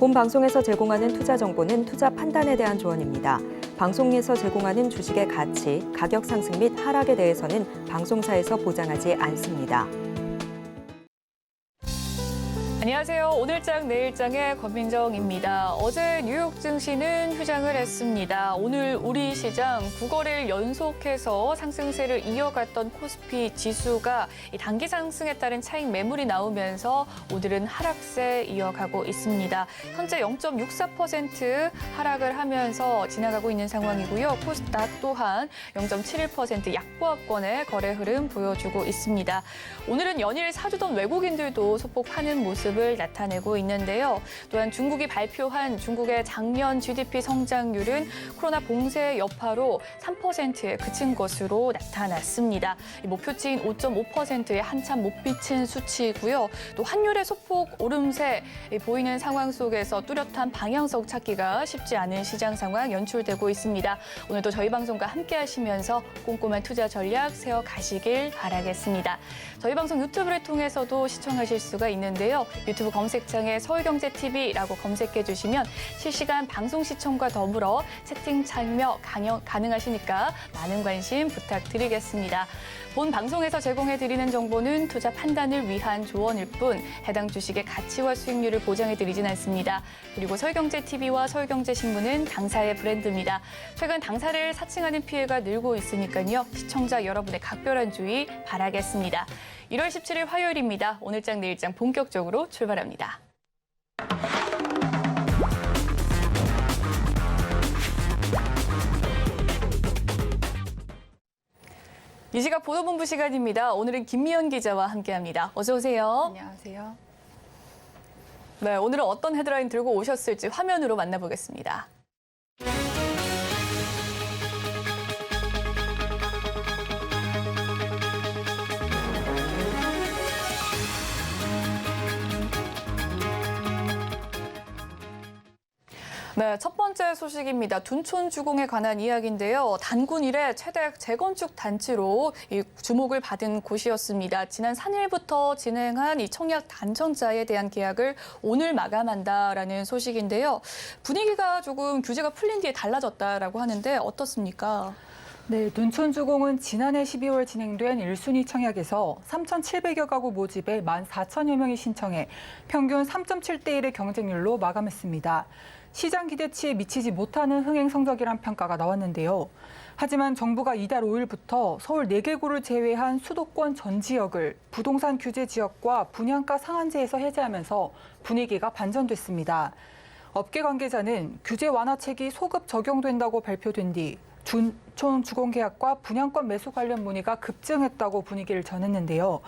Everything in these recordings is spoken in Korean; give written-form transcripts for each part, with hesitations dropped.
본 방송에서 제공하는 투자 정보는 투자 판단에 대한 조언입니다. 방송에서 제공하는 주식의 가치, 가격 상승 및 하락에 대해서는 방송사에서 보장하지 않습니다. 안녕하세요. 오늘장 내일장의 권민정입니다. 어제 뉴욕 증시는 휴장을 했습니다. 오늘 우리 시장 9거래일 연속해서 상승세를 이어갔던 코스피 지수가 단기 상승에 따른 차익 매물이 나오면서 오늘은 하락세 이어가고 있습니다. 현재 0.64% 하락을 하면서 지나가고 있는 상황이고요. 코스닥 또한 0.71% 약보합권의 거래 흐름 보여주고 있습니다. 오늘은 연일 사주던 외국인들도 소폭 파는 모습을 나타내고 있는데요. 또한 중국이 발표한 중국의 작년 GDP 성장률은 코로나 봉쇄 여파로 3%에 그친 것으로 나타났습니다. 목표치인 5.5%에 한참 못 미친 수치이고요. 또 환율의 소폭 오름세 보이는 상황 속에서 뚜렷한 방향성 찾기가 쉽지 않은 시장 상황 연출되고 있습니다. 오늘도 저희 방송과 함께 하시면서 꼼꼼한 투자 전략 세워가시길 바라겠습니다. 저희 방송 유튜브를 통해서도 시청하실 수가 있는데요. 유튜브 검색창에 서울경제TV라고 검색해 주시면 실시간 방송 시청과 더불어 채팅 참여 가능하시니까 많은 관심 부탁드리겠습니다. 본 방송에서 제공해드리는 정보는 투자 판단을 위한 조언일 뿐 해당 주식의 가치와 수익률을 보장해드리진 않습니다. 그리고 서울경제TV와 서울경제신문은 당사의 브랜드입니다. 최근 당사를 사칭하는 피해가 늘고 있으니까요. 시청자 여러분의 각별한 주의 바라겠습니다. 1월 17일 화요일입니다. 오늘장 내일장 본격적으로 출발합니다. 이 시각 보도본부 시간입니다. 오늘은 김미연 기자와 함께합니다. 어서 오세요. 안녕하세요. 네, 오늘은 어떤 헤드라인 들고 오셨을지 화면으로 만나보겠습니다. 네, 첫 번째 소식입니다. 둔촌주공에 관한 이야기인데요. 단군 이래 최대 재건축 단지로 주목을 받은 곳이었습니다. 지난 3일부터 진행한 이 청약 단청자에 대한 계약을 오늘 마감한다라는 소식인데요. 분위기가 조금 규제가 풀린 뒤에 달라졌다라고 하는데 어떻습니까? 네, 둔촌주공은 지난해 12월 진행된 1순위 청약에서 3,700여 가구 모집에 14,000여 명이 신청해 평균 3.7대 1의 경쟁률로 마감했습니다. 시장 기대치에 미치지 못하는 흥행 성적이란 평가가 나왔는데요. 하지만 정부가 이달 5일부터 서울 4개구를 제외한 수도권 전 지역을 부동산 규제 지역과 분양가 상한제에서 해제하면서 분위기가 반전됐습니다. 업계 관계자는 규제 완화책이 소급 적용된다고 발표된 뒤 둔촌 주공 계약과 분양권 매수 관련 문의가 급증했다고 분위기를 전했는데요.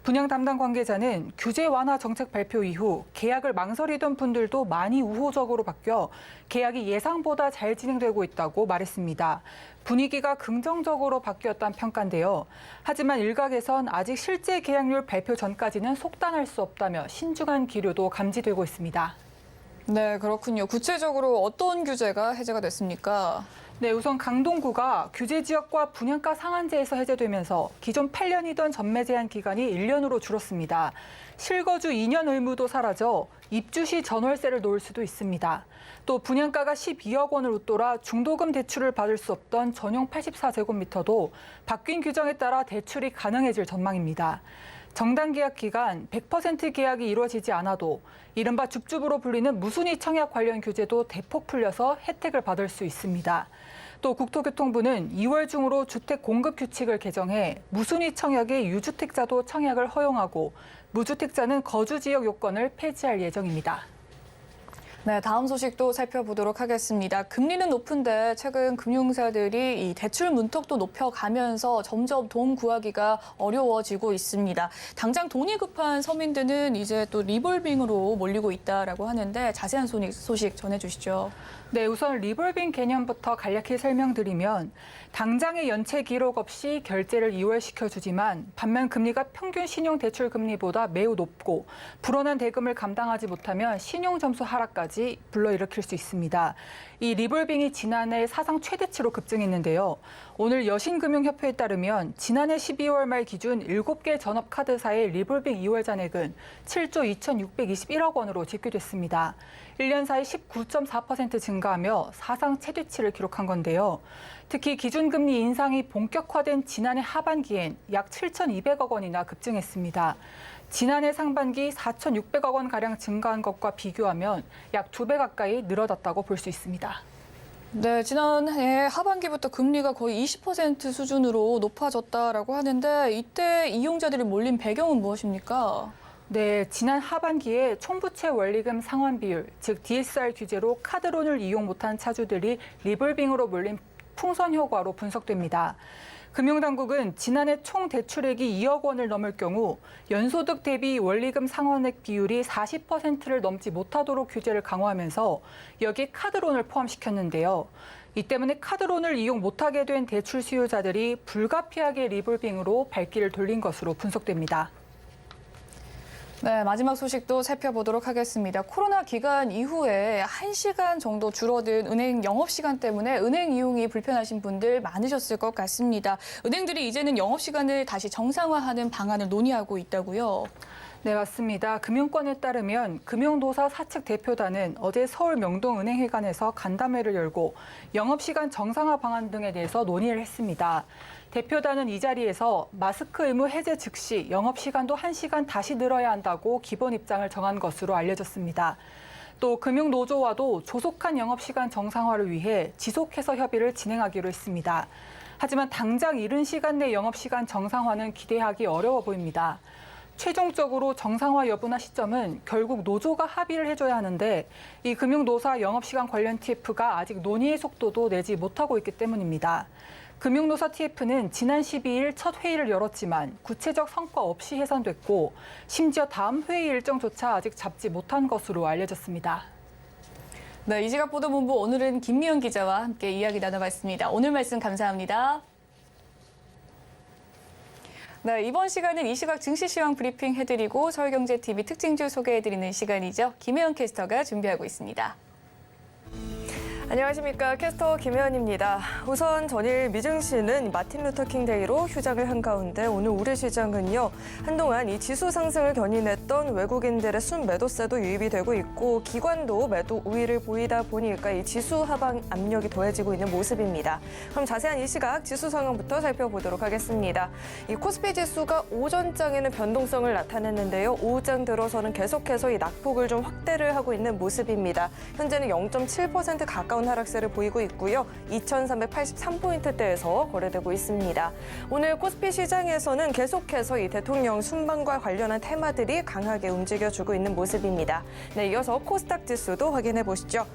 분양 담당 관계자는 규제 완화 정책 발표 이후 계약을 망설이던 분들도 많이 우호적으로 바뀌어 계약이 예상보다 잘 진행되고 있다고 말했습니다. 분위기가 긍정적으로 바뀌었다는 평가인데요. 하지만 일각에선 아직 실제 계약률 발표 전까지는 속단할 수 없다며 신중한 기류도 감지되고 있습니다. 네, 그렇군요. 구체적으로 어떤 규제가 해제가 됐습니까? 네, 우선 강동구가 규제 지역과 분양가 상한제에서 해제되면서 기존 8년이던 전매 제한 기간이 1년으로 줄었습니다. 실거주 2년 의무도 사라져 입주 시 전월세를 놓을 수도 있습니다. 또 분양가가 12억 원을 웃돌아 중도금 대출을 받을 수 없던 전용 84제곱미터도 바뀐 규정에 따라 대출이 가능해질 전망입니다. 정당 계약 기간 100% 계약이 이루어지지 않아도 이른바 줍줍으로 불리는 무순위 청약 관련 규제도 대폭 풀려서 혜택을 받을 수 있습니다. 또 국토교통부는 2월 중으로 주택 공급 규칙을 개정해 무순위 청약의 유주택자도 청약을 허용하고 무주택자는 거주 지역 요건을 폐지할 예정입니다. 네, 다음 소식도 살펴보도록 하겠습니다. 금리는 높은데 최근 금융사들이 이 대출 문턱도 높여가면서 점점 돈 구하기가 어려워지고 있습니다. 당장 돈이 급한 서민들은 이제 또 리볼빙으로 몰리고 있다라고 하는데 자세한 소식 전해주시죠. 네, 우선 리볼빙 개념부터 간략히 설명드리면 당장의 연체 기록 없이 결제를 이월시켜주지만 반면 금리가 평균 신용대출 금리보다 매우 높고 불어난 대금을 감당하지 못하면 신용점수 하락까지 사태까지 불러일으킬 수 있습니다. 이 리볼빙이 지난해 사상 최대치로 급증했는데요. 오늘 여신금융협회에 따르면 지난해 12월 말 기준 7개 전업카드사의 리볼빙 2월 잔액은 7조 2,621억 원으로 집계됐습니다. 1년 사이 19.4% 증가하며 사상 최대치를 기록한 건데요. 특히 기준금리 인상이 본격화된 지난해 하반기엔 약 7,200억 원이나 급증했습니다. 지난해 상반기 4,600억 원가량 증가한 것과 비교하면 약 2배 가까이 늘어났다고 볼 수 있습니다. 네, 지난해 하반기부터 금리가 거의 20% 수준으로 높아졌다라고 하는데 이때 이용자들이 몰린 배경은 무엇입니까? 네, 지난 하반기에 총부채 원리금 상환 비율, 즉 DSR 규제로 카드론을 이용 못한 차주들이 리볼빙으로 몰린 풍선 효과로 분석됩니다. 금융당국은 지난해 총 대출액이 2억 원을 넘을 경우 연소득 대비 원리금 상환액 비율이 40%를 넘지 못하도록 규제를 강화하면서 여기에 카드론을 포함시켰는데요. 이 때문에 카드론을 이용 못하게 된 대출 수요자들이 불가피하게 리볼빙으로 발길을 돌린 것으로 분석됩니다. 네, 마지막 소식도 살펴보도록 하겠습니다. 코로나 기간 이후에 1시간 정도 줄어든 은행 영업시간 때문에 은행 이용이 불편하신 분들 많으셨을 것 같습니다. 은행들이 이제는 영업시간을 다시 정상화하는 방안을 논의하고 있다고요? 네, 맞습니다. 금융권에 따르면 금융노사 사측 대표단은 어제 서울 명동은행회관에서 간담회를 열고 영업시간 정상화 방안 등에 대해서 논의를 했습니다. 대표단은 이 자리에서 마스크 의무 해제 즉시 영업시간도 1시간 다시 늘어야 한다고 기본 입장을 정한 것으로 알려졌습니다. 또 금융노조와도 조속한 영업시간 정상화를 위해 지속해서 협의를 진행하기로 했습니다. 하지만 당장 이른 시간 내 영업시간 정상화는 기대하기 어려워 보입니다. 최종적으로 정상화 여부나 시점은 결국 노조가 합의를 해줘야 하는데 이 금융노사 영업시간 관련 TF가 아직 논의의 속도도 내지 못하고 있기 때문입니다. 금융노사 TF는 지난 12일 첫 회의를 열었지만 구체적 성과 없이 해산됐고 심지어 다음 회의 일정조차 아직 잡지 못한 것으로 알려졌습니다. 네, 이지각보도본부 오늘은 김미연 기자와 함께 이야기 나눠봤습니다. 오늘 말씀 감사합니다. 네, 이번 시간은 이 시각 증시 시황 브리핑 해드리고 서울경제TV 특징주 소개해드리는 시간이죠. 김혜연 캐스터가 준비하고 있습니다. 안녕하십니까. 캐스터 김혜연입니다. 우선 전일 미증시는 마틴 루터킹 데이로 휴장을 한 가운데 오늘 우리 시장은요. 한동안 이 지수 상승을 견인했던 외국인들의 순매도세도 유입이 되고 있고 기관도 매도 우위를 보이다 보니까 이 지수 하방 압력이 더해지고 있는 모습입니다. 그럼 자세한 이 시각 지수 상황부터 살펴보도록 하겠습니다. 이 코스피 지수가 오전장에는 변동성을 나타냈는데요. 오후장 들어서는 계속해서 이 낙폭을 좀 확대를 하고 있는 모습입니다. 현재는 0.7% 가까운 하락세를 보이고 있고요. 2,383포인트대에서 거래되고 있습니다. 오늘 코스피 시장에서는 계속해서 이 대통령 순방과 관련한 테마들이 강하게 움직여주고 있는 모습입니다. 네, 이어서 코스닥 지수도 확인해 보시죠.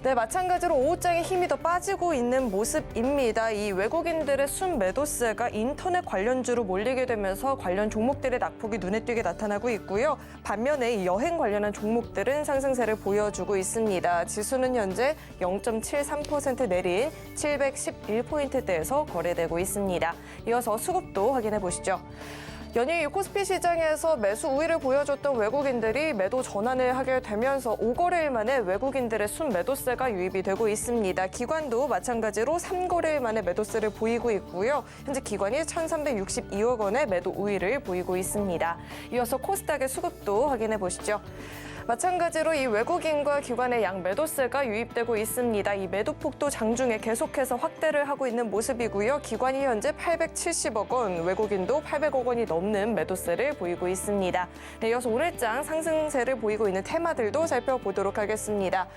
네, 마찬가지로 오후장에 힘이 더 빠지고 있는 모습입니다. 이 외국인들의 순매도세가 인터넷 관련주로 몰리게 되면서 관련 종목들의 낙폭이 눈에 띄게 나타나고 있고요. 반면에 이 여행 관련한 종목들은 상승세를 보여주고 있습니다. 지수는 현재 0.73% 내린 711포인트대에서 거래되고 있습니다. 이어서 수급도 확인해 보시죠. 연일 코스피 시장에서 매수 우위를 보여줬던 외국인들이 매도 전환을 하게 되면서 5거래일 만에 외국인들의 순매도세가 유입이 되고 있습니다. 기관도 마찬가지로 3거래일 만에 매도세를 보이고 있고요. 현재 기관이 1,362억 원의 매도 우위를 보이고 있습니다. 이어서 코스닥의 수급도 확인해 보시죠. 마찬가지로 이 외국인과 기관의 양 매도세가 유입되고 있습니다. 이 매도폭도 장중에 계속해서 확대를 하고 있는 모습이고요. 기관이 현재 870억 원, 외국인도 800억 원이 넘는 매도세를 보이고 있습니다. 네, 이어서 오늘장 상승세를 보이고 있는 테마들도 살펴보도록 하겠습니다.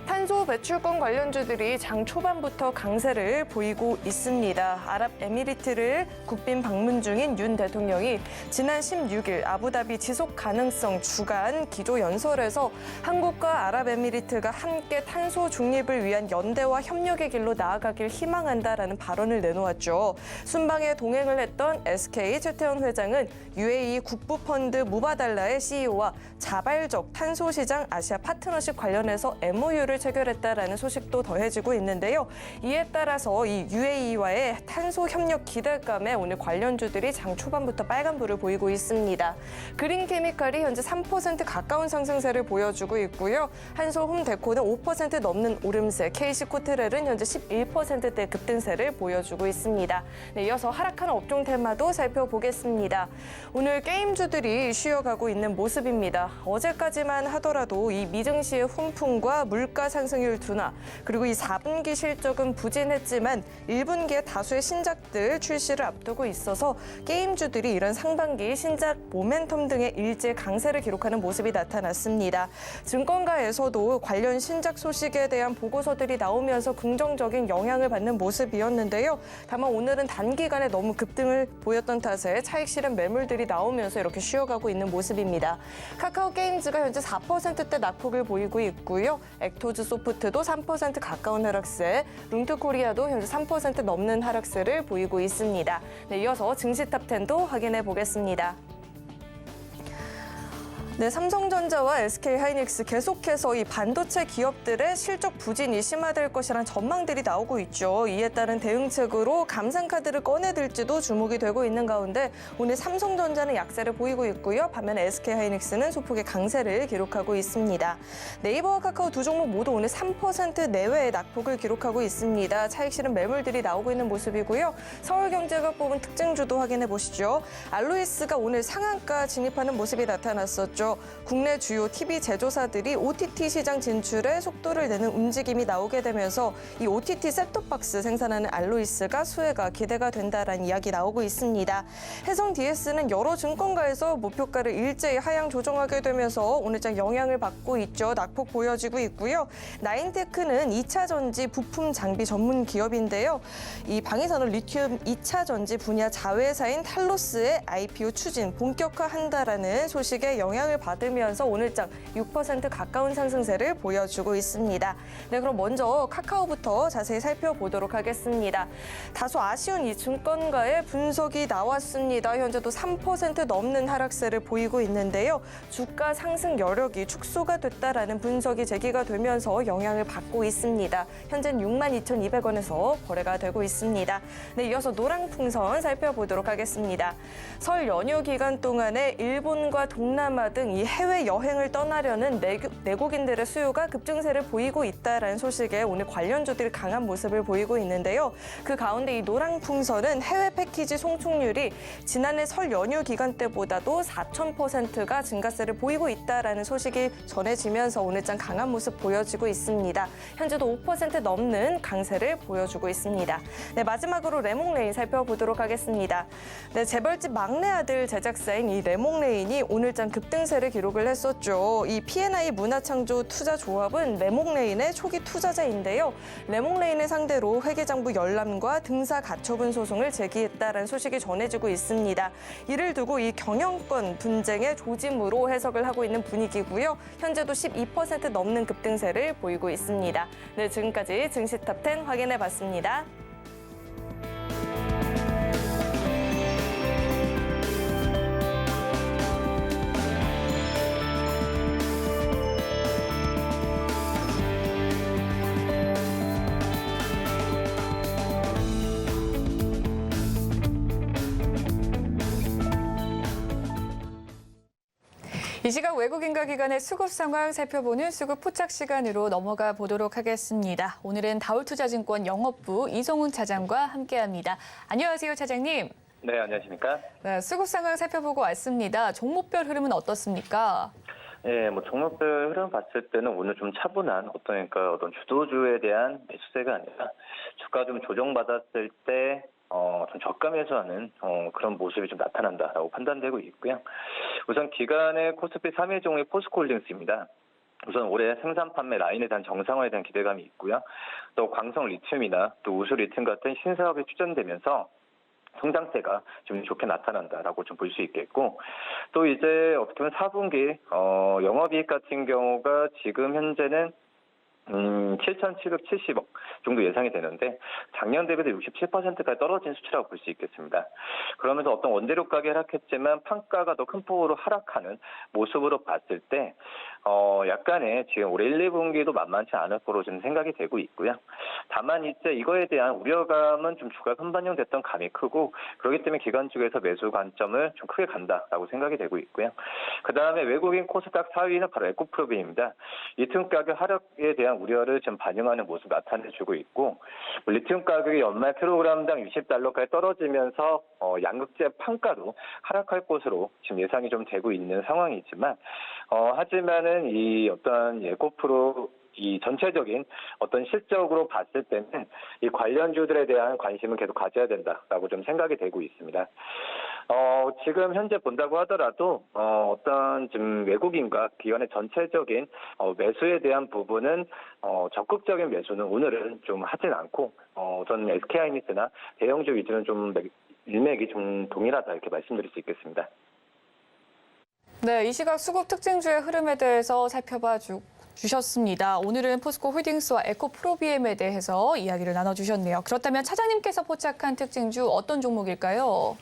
탄소 배출권 관련주들이 장 초반부터 강세를 보이고 있습니다. 아랍에미리트를 국빈 방문 중인 윤 대통령이 지난 16일 아부다비 지속 가능성 주간 기조연설에서 한국과 아랍에미리트가 함께 탄소 중립을 위한 연대와 협력의 길로 나아가길 희망한다라는 발언을 내놓았죠. 순방에 동행을 했던 SK 최태원 회장은 UAE 국부펀드 무바달라의 CEO와 자발적 탄소시장 아시아 파트너십 관련해서 MOU를 체결했다라는 소식도 더해지고 있는데요. 이에 따라서 이 UAE와의 탄소 협력 기대감에 오늘 관련주들이 장 초반부터 빨간불을 보이고 있습니다. 그린케미칼이 현재 3% 가까운 상승세 상승세를 보여주고 있고요. 한솔홈데코는 5% 넘는 오름세, KC코트렐은 현재 11%대 급등세를 보여주고 있습니다. 네, 이어서 하락하는 업종 테마도 살펴보겠습니다. 오늘 게임주들이 쉬어가고 있는 모습입니다. 어제까지만 하더라도 이 미증시의 훈풍과 물가 상승률 둔화, 그리고 이 4분기 실적은 부진했지만 1분기에 다수의 신작들 출시를 앞두고 있어서 게임주들이 이런 상반기 신작 모멘텀 등의 일제 강세를 기록하는 모습이 나타났습니다. 증권가에서도 관련 신작 소식에 대한 보고서들이 나오면서 긍정적인 영향을 받는 모습이었는데요. 다만 오늘은 단기간에 너무 급등을 보였던 탓에 차익 실현 매물들이 나오면서 이렇게 쉬어가고 있는 모습입니다. 카카오 게임즈가 현재 4%대 낙폭을 보이고 있고요. 액토즈 소프트도 3% 가까운 하락세, 룽트코리아도 현재 3% 넘는 하락세를 보이고 있습니다. 네, 이어서 증시 탑10도 확인해 보겠습니다. 네, 삼성전자와 SK하이닉스 계속해서 이 반도체 기업들의 실적 부진이 심화될 것이라는 전망들이 나오고 있죠. 이에 따른 대응책으로 감산카드를 꺼내들지도 주목이 되고 있는 가운데 오늘 삼성전자는 약세를 보이고 있고요. 반면에 SK하이닉스는 소폭의 강세를 기록하고 있습니다. 네이버와 카카오 두 종목 모두 오늘 3% 내외의 낙폭을 기록하고 있습니다. 차익 실현 매물들이 나오고 있는 모습이고요. 서울경제가 뽑은 특징주도 확인해 보시죠. 알로이스가 오늘 상한가 진입하는 모습이 나타났었죠. 국내 주요 TV 제조사들이 OTT 시장 진출에 속도를 내는 움직임이 나오게 되면서 이 OTT 셋톱박스 생산하는 알로이스가 수혜가 기대가 된다라는 이야기 나오고 있습니다. 해성 DS는 여러 증권가에서 목표가를 일제히 하향 조정하게 되면서 오늘장 영향을 받고 있죠. 낙폭 보여지고 있고요. 나인테크는 2차 전지 부품 장비 전문 기업인데요. 이 방위산업 리튬 2차 전지 분야 자회사인 탈로스의 IPO 추진 본격화한다라는 소식에 영향을 받으면서 오늘장 6% 가까운 상승세를 보여주고 있습니다. 네, 그럼 먼저 카카오부터 자세히 살펴보도록 하겠습니다. 다소 아쉬운 이 증권가의 분석이 나왔습니다. 현재도 3% 넘는 하락세를 보이고 있는데요. 주가 상승 여력이 축소가 됐다라는 분석이 제기가 되면서 영향을 받고 있습니다. 현재는 62,200원에서 거래가 되고 있습니다. 네, 이어서 노랑풍선 살펴보도록 하겠습니다. 설 연휴 기간 동안에 일본과 동남아 등 이 해외 여행을 떠나려는 내국인들의 수요가 급증세를 보이고 있다라는 소식에 오늘 관련주들이 강한 모습을 보이고 있는데요. 그 가운데 이 노랑풍선은 해외 패키지 송출률이 지난해 설 연휴 기간 때보다도 4,000%가 증가세를 보이고 있다라는 소식이 전해지면서 오늘장 강한 모습 보여지고 있습니다. 현재도 5% 넘는 강세를 보여주고 있습니다. 네, 마지막으로 레몽레인 살펴보도록 하겠습니다. 네, 재벌집 막내 아들 제작사인 이 레몽레인이 오늘장 급등세를 기록을 했었죠. 이 P&I 문화창조 투자조합은 레몽레인의 초기 투자자인데요. 레몽레인을 상대로 회계장부 열람과 등사 가처분 소송을 제기했다라는 소식이 전해지고 있습니다. 이를 두고 이 경영권 분쟁의 조짐으로 해석을 하고 있는 분위기고요. 현재도 12% 넘는 급등세를 보이고 있습니다. 네, 지금까지 증시탑10 확인해봤습니다. 이 시각 외국인가 기관의 수급 상황 살펴보는 수급 포착 시간으로 넘어가 보도록 하겠습니다. 오늘은 다울투자증권 영업부 이성훈 차장과 함께합니다. 안녕하세요, 차장님. 네, 안녕하십니까? 네, 수급 상황 살펴보고 왔습니다. 종목별 흐름은 어떻습니까? 네, 종목별 흐름 봤을 때는 오늘 좀 차분한 어떤 주도주에 대한 매수세가 아니라 주가 좀 조정받았을 때 좀 저가 매수하는 그런 모습이 좀 나타난다라고 판단되고 있고요. 우선 기간의 코스피 3위 종이 포스코홀딩스입니다. 우선 올해 생산 판매 라인에 대한 정상화에 대한 기대감이 있고요. 또 광성 리튬이나 또 우수 리튬 같은 신사업이 추진되면서 성장세가 좀 좋게 나타난다라고 좀 볼 수 있겠고, 또 이제 어떻게 보면 4분기 영업이익 같은 경우가 지금 현재는 7,770억 정도 예상이 되는데 작년 대비도 67%까지 떨어진 수치라고 볼 수 있겠습니다. 그러면서 어떤 원재료 가격이 하락했지만 판가가 더 큰 폭으로 하락하는 모습으로 봤을 때 약간의 지금 올해 1, 2분기도 만만치 않을 거로 좀 생각이 되고 있고요. 다만 이제 이거에 대한 우려감은 좀 주가 선반영됐던 감이 크고 그렇기 때문에 기관 쪽에서 매수 관점을 좀 크게 간다라고 생각이 되고 있고요. 그다음에 외국인 코스닥 4위는 바로 에코프로비입니다. 리튬 가격 하락에 대한 우려를 좀 반영하는 모습 나타내주고 있고 리튬 가격이 연말 킬로그램당 60달러까지 떨어지면서 양극재 판가도 하락할 것으로 지금 예상이 좀 되고 있는 상황이지만 하지만은 이 어떤 에코프로 이 전체적인 어떤 실적으로 봤을 때는 이 관련주들에 대한 관심을 계속 가져야 된다라고 좀 생각이 되고 있습니다. 지금 현재 본다고 하더라도 어떤 좀 외국인과 기관의 전체적인 매수에 대한 부분은 적극적인 매수는 오늘은 좀 하진 않고 저는 SK하이닉스나 대형주 위주는 좀 일맥이 좀 동일하다 이렇게 말씀드릴 수 있겠습니다. 네, 이 시각 수급 특징주의 흐름에 대해서 살펴봐 주셨습니다. 오늘은 포스코 홀딩스와 에코프로비엠에 대해서 이야기를 나눠주셨네요. 그렇다면 차장님께서 포착한 특징주 어떤 종목일까요?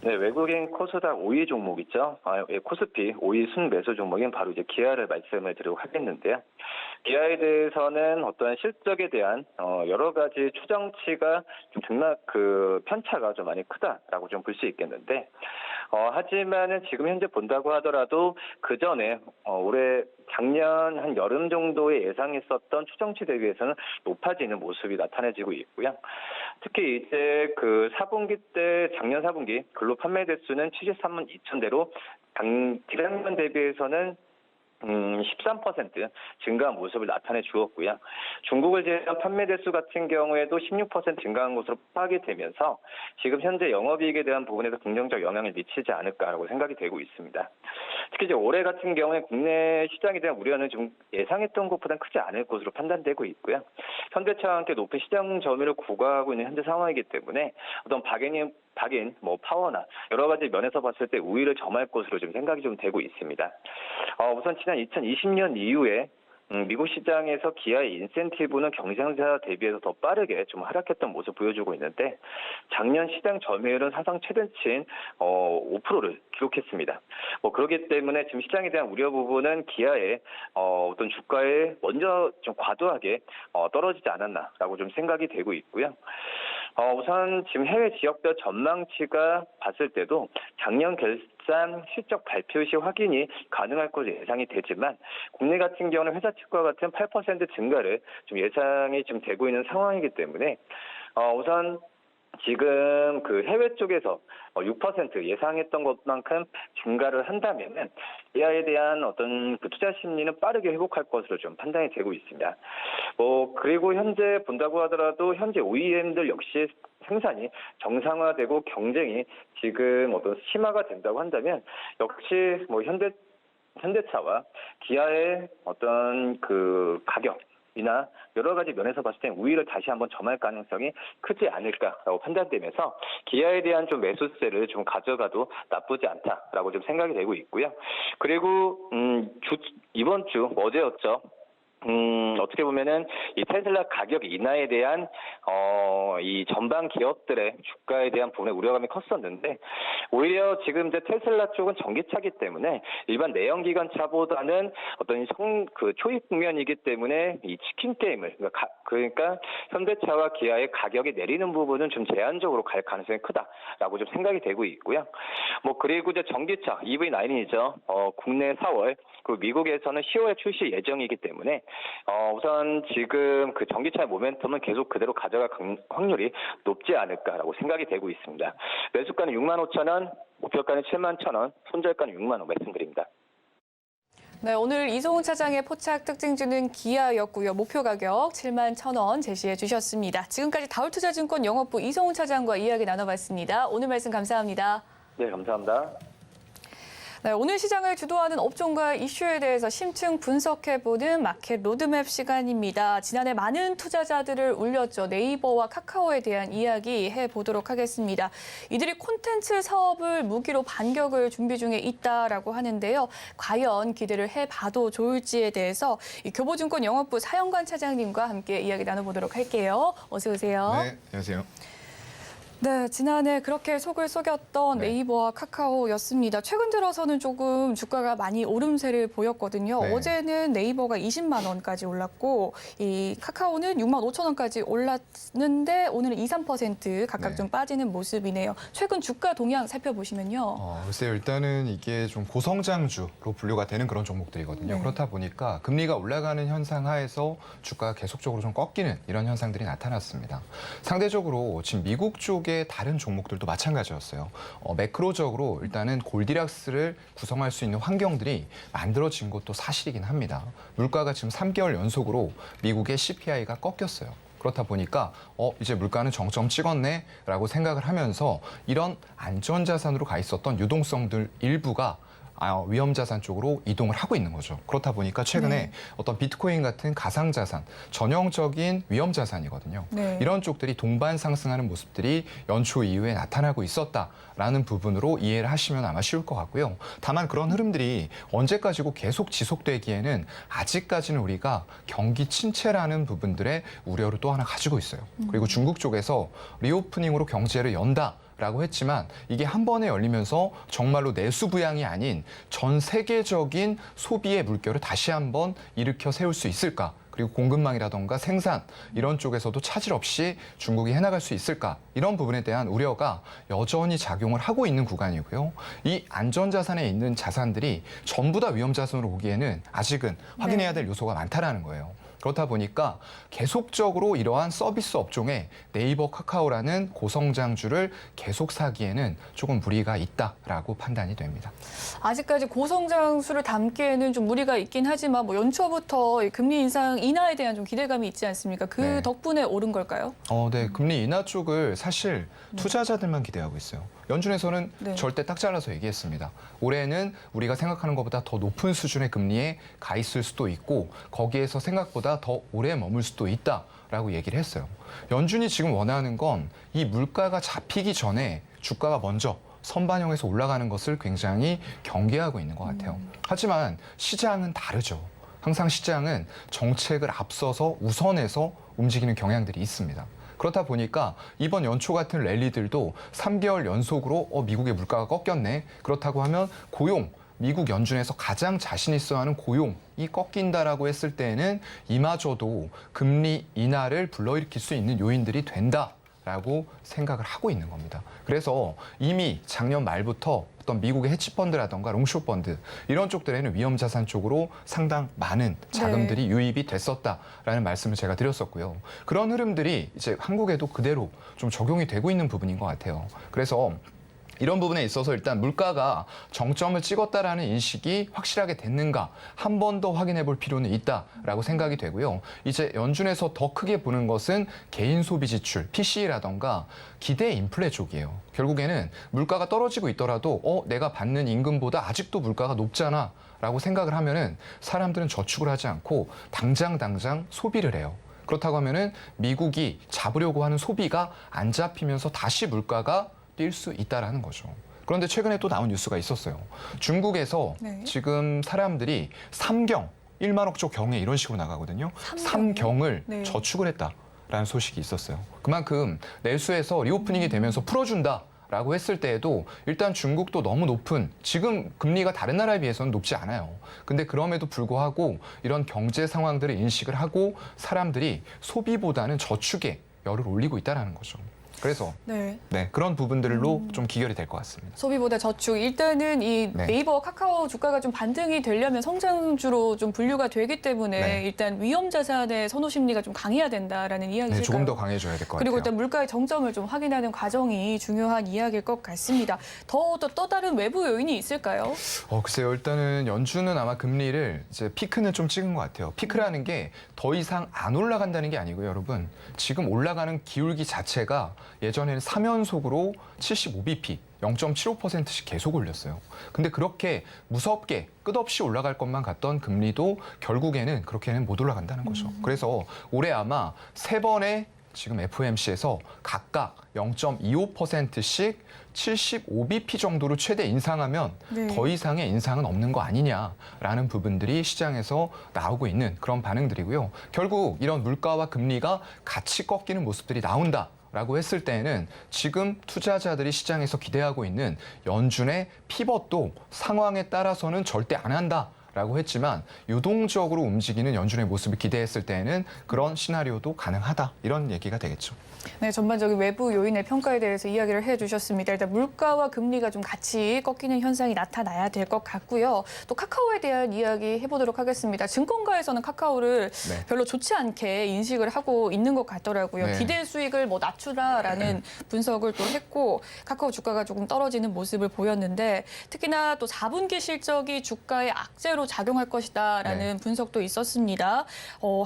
네, 외국인 코스닥 5위 종목 있죠. 코스피 5위 순매수 종목인 바로 이제 기아를 말씀을 드리도록 하겠는데요. 기아에 대해서는 어떤 실적에 대한 여러 가지 추정치가 좀 등락 편차가 좀 많이 크다라고 좀 볼 수 있겠는데 하지만은 지금 현재 본다고 하더라도 그 전에 올해 작년 한 여름 정도에 예상했었던 추정치 대비해서는 높아지는 모습이 나타내지고 있고요. 특히 이제 그 4분기 때 작년 4분기 근로 판매 대수는 73만 2천 대로 지난년 대비해서는 13% 증가한 모습을 나타내 주었고요. 중국을 제외한 판매 대수 같은 경우에도 16% 증가한 것으로 파악이 되면서 지금 현재 영업이익에 대한 부분에서 긍정적 영향을 미치지 않을까라고 생각이 되고 있습니다. 특히 이제 올해 같은 경우에 국내 시장에 대한 우려는 좀 예상했던 것보다는 크지 않을 것으로 판단되고 있고요. 현대차와 함께 높은 시장 점유율을 구가하고 있는 현재 상황이기 때문에 어떤 박인, 파워나 여러 가지 면에서 봤을 때 우위를 점할 것으로 좀 생각이 좀 되고 있습니다. 우선 지난 2020년 이후에 미국 시장에서 기아의 인센티브는 경쟁사 대비해서 더 빠르게 좀 하락했던 모습 보여주고 있는데 작년 시장 점유율은 사상 최대치인 5%를 기록했습니다. 그렇기 때문에 지금 시장에 대한 우려 부분은 기아의 어떤 주가에 먼저 좀 과도하게 떨어지지 않았나라고 좀 생각이 되고 있고요. 우선 지금 해외 지역별 전망치가 봤을 때도 작년 결산 실적 발표 시 확인이 가능할 것으로 예상이 되지만 국내 같은 경우는 회사 측과 같은 8% 증가를 좀 예상이 좀 되고 있는 상황이기 때문에 우선 지금 그 해외 쪽에서 6% 예상했던 것만큼 증가를 한다면은 기아에 대한 어떤 그 투자 심리는 빠르게 회복할 것으로 좀 판단이 되고 있습니다. 그리고 현재 본다고 하더라도 현재 OEM들 역시 생산이 정상화되고 경쟁이 지금 어떤 심화가 된다고 한다면 역시 현대차와 기아의 어떤 그 가격이나 여러 가지 면에서 봤을 때 우위를 다시 한번 점할 가능성이 크지 않을까라고 판단되면서 기아에 대한 좀 매수세를 좀 가져가도 나쁘지 않다라고 좀 생각이 되고 있고요. 그리고 이번 주 어제였죠. 어떻게 보면은 이 테슬라 가격 인하에 대한 이 전방 기업들의 주가에 대한 부분에 우려감이 컸었는데 오히려 지금 이제 테슬라 쪽은 전기차기 때문에 일반 내연기관차보다는 어떤 초입 국면이기 때문에 이 치킨 게임을 그러니까 현대차와 기아의 가격이 내리는 부분은 좀 제한적으로 갈 가능성이 크다라고 좀 생각이 되고 있고요. 그리고 이제 전기차 EV9이죠. 국내 4월 그리고 미국에서는 10월 출시 예정이기 때문에 우선 지금 그 전기차의 모멘텀은 계속 그대로 가져갈 확률이 높지 않을까라고 생각이 되고 있습니다. 매수가는 65,000원, 목표가는 71,000원, 손절가는 6만 원 말씀드립니다. 네, 오늘 이소훈 차장의 포착 특징주는 기아였고요. 목표 가격 71,000원 제시해 주셨습니다. 지금까지 다울투자증권 영업부 이소훈 차장과 이야기 나눠봤습니다. 오늘 말씀 감사합니다. 네, 감사합니다. 네, 오늘 시장을 주도하는 업종과 이슈에 대해서 심층 분석해보는 마켓 로드맵 시간입니다. 지난해 많은 투자자들을 울렸죠. 네이버와 카카오에 대한 이야기 해보도록 하겠습니다. 이들이 콘텐츠 사업을 무기로 반격을 준비 중에 있다라고 하는데요. 과연 기대를 해봐도 좋을지에 대해서 이 교보증권 영업부 사영관 차장님과 함께 이야기 나눠보도록 할게요. 어서 오세요. 네, 안녕하세요. 네, 지난해 그렇게 속을 속였던 네. 네이버와 카카오였습니다. 최근 들어서는 조금 주가가 많이 오름세를 보였거든요. 네. 어제는 네이버가 20만 원까지 올랐고 이 카카오는 6만 5천 원까지 올랐는데 오늘은 2, 3% 각각 네. 좀 빠지는 모습이네요. 최근 주가 동향 살펴보시면요. 글쎄요. 일단은 이게 좀 고성장주로 분류가 되는 그런 종목들이거든요. 네. 그렇다 보니까 금리가 올라가는 현상 하에서 주가가 계속적으로 좀 꺾이는 이런 현상들이 나타났습니다. 상대적으로 지금 미국 쪽의 다른 종목들도 마찬가지였어요. 매크로적으로 일단은 골디락스를 구성할 수 있는 환경들이 만들어진 것도 사실이긴 합니다. 물가가 지금 3개월 연속으로 미국의 CPI가 꺾였어요. 그렇다 보니까 이제 물가는 정점 찍었네라고 생각을 하면서 이런 안전자산으로 가 있었던 유동성들 일부가 위험자산 쪽으로 이동을 하고 있는 거죠. 그렇다 보니까 최근에 어떤 비트코인 같은 가상자산, 전형적인 위험자산이거든요. 네. 이런 쪽들이 동반 상승하는 모습들이 연초 이후에 나타나고 있었다라는 부분으로 이해를 하시면 아마 쉬울 것 같고요. 다만 그런 흐름들이 언제까지고 계속 지속되기에는 아직까지는 우리가 경기 침체라는 부분들의 우려를 또 하나 가지고 있어요. 그리고 중국 쪽에서 리오프닝으로 경제를 연다. 라고 했지만 이게 한 번에 열리면서 정말로 내수 부양이 아닌 전 세계적인 소비의 물결을 다시 한번 일으켜 세울 수 있을까? 그리고 공급망이라던가 생산 이런 쪽에서도 차질 없이 중국이 해나갈 수 있을까? 이런 부분에 대한 우려가 여전히 작용을 하고 있는 구간이고요. 이 안전자산에 있는 자산들이 전부 다 위험자산으로 오기에는 아직은 확인해야 될 요소가 많다라는 거예요. 그렇다 보니까 계속적으로 이러한 서비스 업종에 네이버, 카카오라는 고성장주를 계속 사기에는 조금 무리가 있다라고 판단이 됩니다. 아직까지 고성장수를 담기에는 좀 무리가 있긴 하지만 뭐 연초부터 이 금리 인상 인하에 대한 좀 기대감이 있지 않습니까? 그 네. 덕분에 오른 걸까요? 네, 금리 인하 쪽을 사실 투자자들만 기대하고 있어요. 연준에서는 네. 절대 딱 잘라서 얘기했습니다. 올해는 우리가 생각하는 것보다 더 높은 수준의 금리에 가 있을 수도 있고 거기에서 생각보다 더 오래 머물 수도 있다라고 얘기를 했어요. 연준이 지금 원하는 건 이 물가가 잡히기 전에 주가가 먼저 선반영해서 올라가는 것을 굉장히 경계하고 있는 것 같아요. 하지만 시장은 다르죠. 항상 시장은 정책을 앞서서 우선해서 움직이는 경향들이 있습니다. 그렇다 보니까 이번 연초 같은 랠리들도 3개월 연속으로 미국의 물가가 꺾였네. 그렇다고 하면 고용, 미국 연준에서 가장 자신 있어 하는 고용이 꺾인다라고 했을 때에는 이마저도 금리 인하를 불러일으킬 수 있는 요인들이 된다라고 생각을 하고 있는 겁니다. 그래서 이미 작년 말부터 어떤 미국의 해치펀드라던가 롱숏펀드 이런 쪽들에는 위험자산 쪽으로 상당 많은 자금들이 유입이 됐었다라는 말씀을 제가 드렸었고요. 그런 흐름들이 이제 한국에도 그대로 좀 적용이 되고 있는 부분인 것 같아요. 그래서 이런 부분에 있어서 일단 물가가 정점을 찍었다라는 인식이 확실하게 됐는가 한 번 더 확인해 볼 필요는 있다라고 생각이 되고요. 이제 연준에서 더 크게 보는 것은 개인 소비 지출, PC라던가 기대 인플레 쪽이에요. 결국에는 물가가 떨어지고 있더라도 내가 받는 임금보다 아직도 물가가 높잖아 라고 생각을 하면은 사람들은 저축을 하지 않고 당장 소비를 해요. 그렇다고 하면은 미국이 잡으려고 하는 소비가 안 잡히면서 다시 물가가 뛸 수 있다라는 거죠. 그런데 최근에 또 나온 뉴스가 있었어요. 중국에서 네. 지금 사람들이 3경, 1만 억조 경에 이런 식으로 나가거든요. 3경을 네. 저축을 했다라는 소식이 있었어요. 그만큼 내수에서 리오프닝이 되면서 풀어준다라고 했을 때에도 일단 중국도 너무 높은, 지금 금리가 다른 나라에 비해서는 높지 않아요. 근데 그럼에도 불구하고 이런 경제 상황들을 인식을 하고 사람들이 소비보다는 저축에 열을 올리고 있다는 거죠. 그래서 네. 그런 부분들로 좀 기결이 될 것 같습니다. 소비보다 저축. 일단은 이 네. 네이버, 카카오 주가가 좀 반등이 되려면 성장주로 좀 분류가 되기 때문에 네. 일단 위험 자산의 선호 심리가 좀 강해야 된다라는 이야기실까요? 조금 더 강해져야 될 것 같아요. 그리고 일단 물가의 정점을 좀 확인하는 과정이 중요한 이야기일 것 같습니다. 또 다른 외부 요인이 있을까요? 글쎄요. 일단은 연준은 아마 금리를 이제 피크는 좀 찍은 것 같아요. 피크라는 게 더 이상 안 올라간다는 게 아니고요, 여러분. 지금 올라가는 기울기 자체가 예전에는 3연속으로 75bp, 0.75%씩 계속 올렸어요. 근데 그렇게 무섭게 끝없이 올라갈 것만 같던 금리도 결국에는 그렇게는 못 올라간다는 거죠. 그래서 올해 아마 3번의 지금 FOMC에서 각각 0.25%씩 75bp 정도로 최대 인상하면 네. 더 이상의 인상은 없는 거 아니냐라는 부분들이 시장에서 나오고 있는 그런 반응들이고요. 결국 이런 물가와 금리가 같이 꺾이는 모습들이 나온다. 라고 했을 때에는 지금 투자자들이 시장에서 기대하고 있는 연준의 피벗도 상황에 따라서는 절대 안 한다라고 했지만 유동적으로 움직이는 연준의 모습을 기대했을 때에는 그런 시나리오도 가능하다 이런 얘기가 되겠죠. 네, 전반적인 외부 요인의 평가에 대해서 이야기를 해주셨습니다. 일단 물가와 금리가 좀 같이 꺾이는 현상이 나타나야 될 것 같고요. 또 카카오에 대한 이야기 해보도록 하겠습니다. 증권가에서는 카카오를 네. 별로 좋지 않게 인식을 하고 있는 것 같더라고요. 네. 기대 수익을 뭐 낮추라라는 분석을 또 했고 카카오 주가가 조금 떨어지는 모습을 보였는데 특히나 또 4분기 실적이 주가에 악재로 작용할 것이다라는 분석도 있었습니다.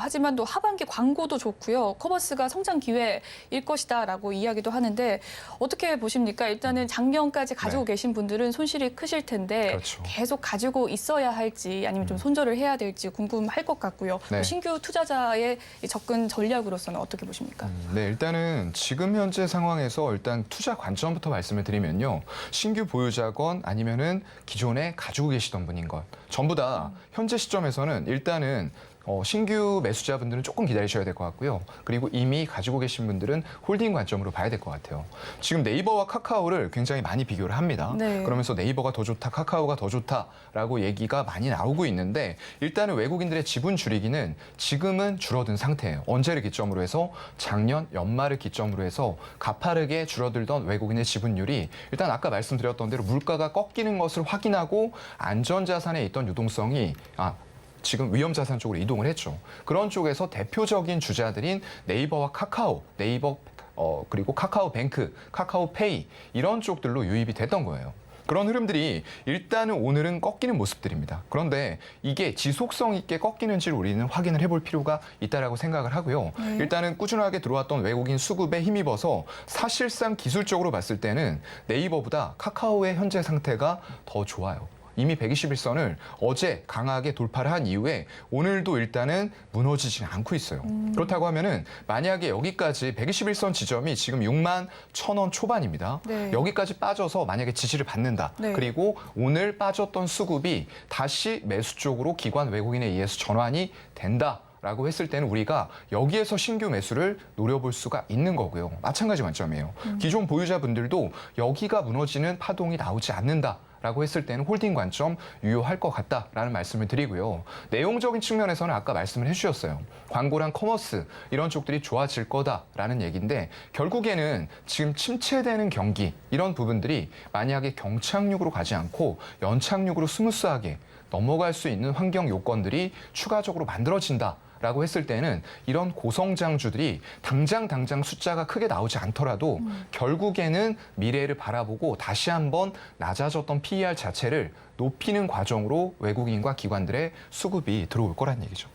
하지만 또 하반기 광고도 좋고요. 커머스가 성장 기회 일 것이다라고 이야기도 하는데 어떻게 보십니까? 일단은 작년까지 가지고 계신 분들은 손실이 크실 텐데 그렇죠. 계속 가지고 있어야 할지 아니면 좀 손절을 해야 될지 궁금할 것 같고요. 네. 또 신규 투자자의 이 접근 전략으로서는 어떻게 보십니까? 네, 일단은 지금 현재 상황에서 일단 투자 관점부터 말씀을 드리면요. 신규 보유자건 아니면은 기존에 가지고 계시던 분인 것. 전부 다 현재 시점에서는 일단은 신규 매수자분들은 조금 기다리셔야 될 것 같고요. 그리고 이미 가지고 계신 분들은 홀딩 관점으로 봐야 될 것 같아요. 지금 네이버와 카카오를 굉장히 많이 비교를 합니다. 네. 그러면서 네이버가 더 좋다, 카카오가 더 좋다라고 얘기가 많이 나오고 있는데 일단은 외국인들의 지분 줄이기는 지금은 줄어든 상태예요. 언제를 기점으로 해서 작년 연말을 기점으로 해서 가파르게 줄어들던 외국인의 지분율이 일단 아까 말씀드렸던 대로 물가가 꺾이는 것을 확인하고 안전자산에 있던 유동성이 지금 위험자산 쪽으로 이동을 했죠. 그런 쪽에서 대표적인 주자들인 네이버와 카카오, 그리고 카카오뱅크, 카카오페이 이런 쪽들로 유입이 됐던 거예요. 그런 흐름들이 일단은 오늘은 꺾이는 모습들입니다. 그런데 이게 지속성 있게 꺾이는지를 우리는 확인을 해볼 필요가 있다라고 생각을 하고요. 일단은 꾸준하게 들어왔던 외국인 수급에 힘입어서 사실상 기술적으로 봤을 때는 네이버보다 카카오의 현재 상태가 더 좋아요. 이미 121선을 어제 강하게 돌파를 한 이후에 오늘도 일단은 무너지지는 않고 있어요. 그렇다고 하면은 만약에 여기까지 121선 지점이 지금 6만 1,000원 초반입니다. 네. 여기까지 빠져서 만약에 지지를 받는다. 네. 그리고 오늘 빠졌던 수급이 다시 매수 쪽으로 기관 외국인에 의해서 전환이 된다. 라고 했을 때는 우리가 여기에서 신규 매수를 노려볼 수가 있는 거고요. 마찬가지 관점이에요. 기존 보유자분들도 여기가 무너지는 파동이 나오지 않는다. 라고 했을 때는 홀딩 관점 유효할 것 같다라는 말씀을 드리고요. 내용적인 측면에서는 아까 말씀을 해주셨어요. 광고랑 커머스 이런 쪽들이 좋아질 거다라는 얘기인데 결국에는 지금 침체되는 경기 이런 부분들이 만약에 경착륙으로 가지 않고 연착륙으로 스무스하게 넘어갈 수 있는 환경 요건들이 추가적으로 만들어진다. 라고 했을 때는 이런 고성장주들이 당장 숫자가 크게 나오지 않더라도 결국에는 미래를 바라보고 다시 한번 낮아졌던 PER 자체를 높이는 과정으로 외국인과 기관들의 수급이 들어올 거란 얘기죠.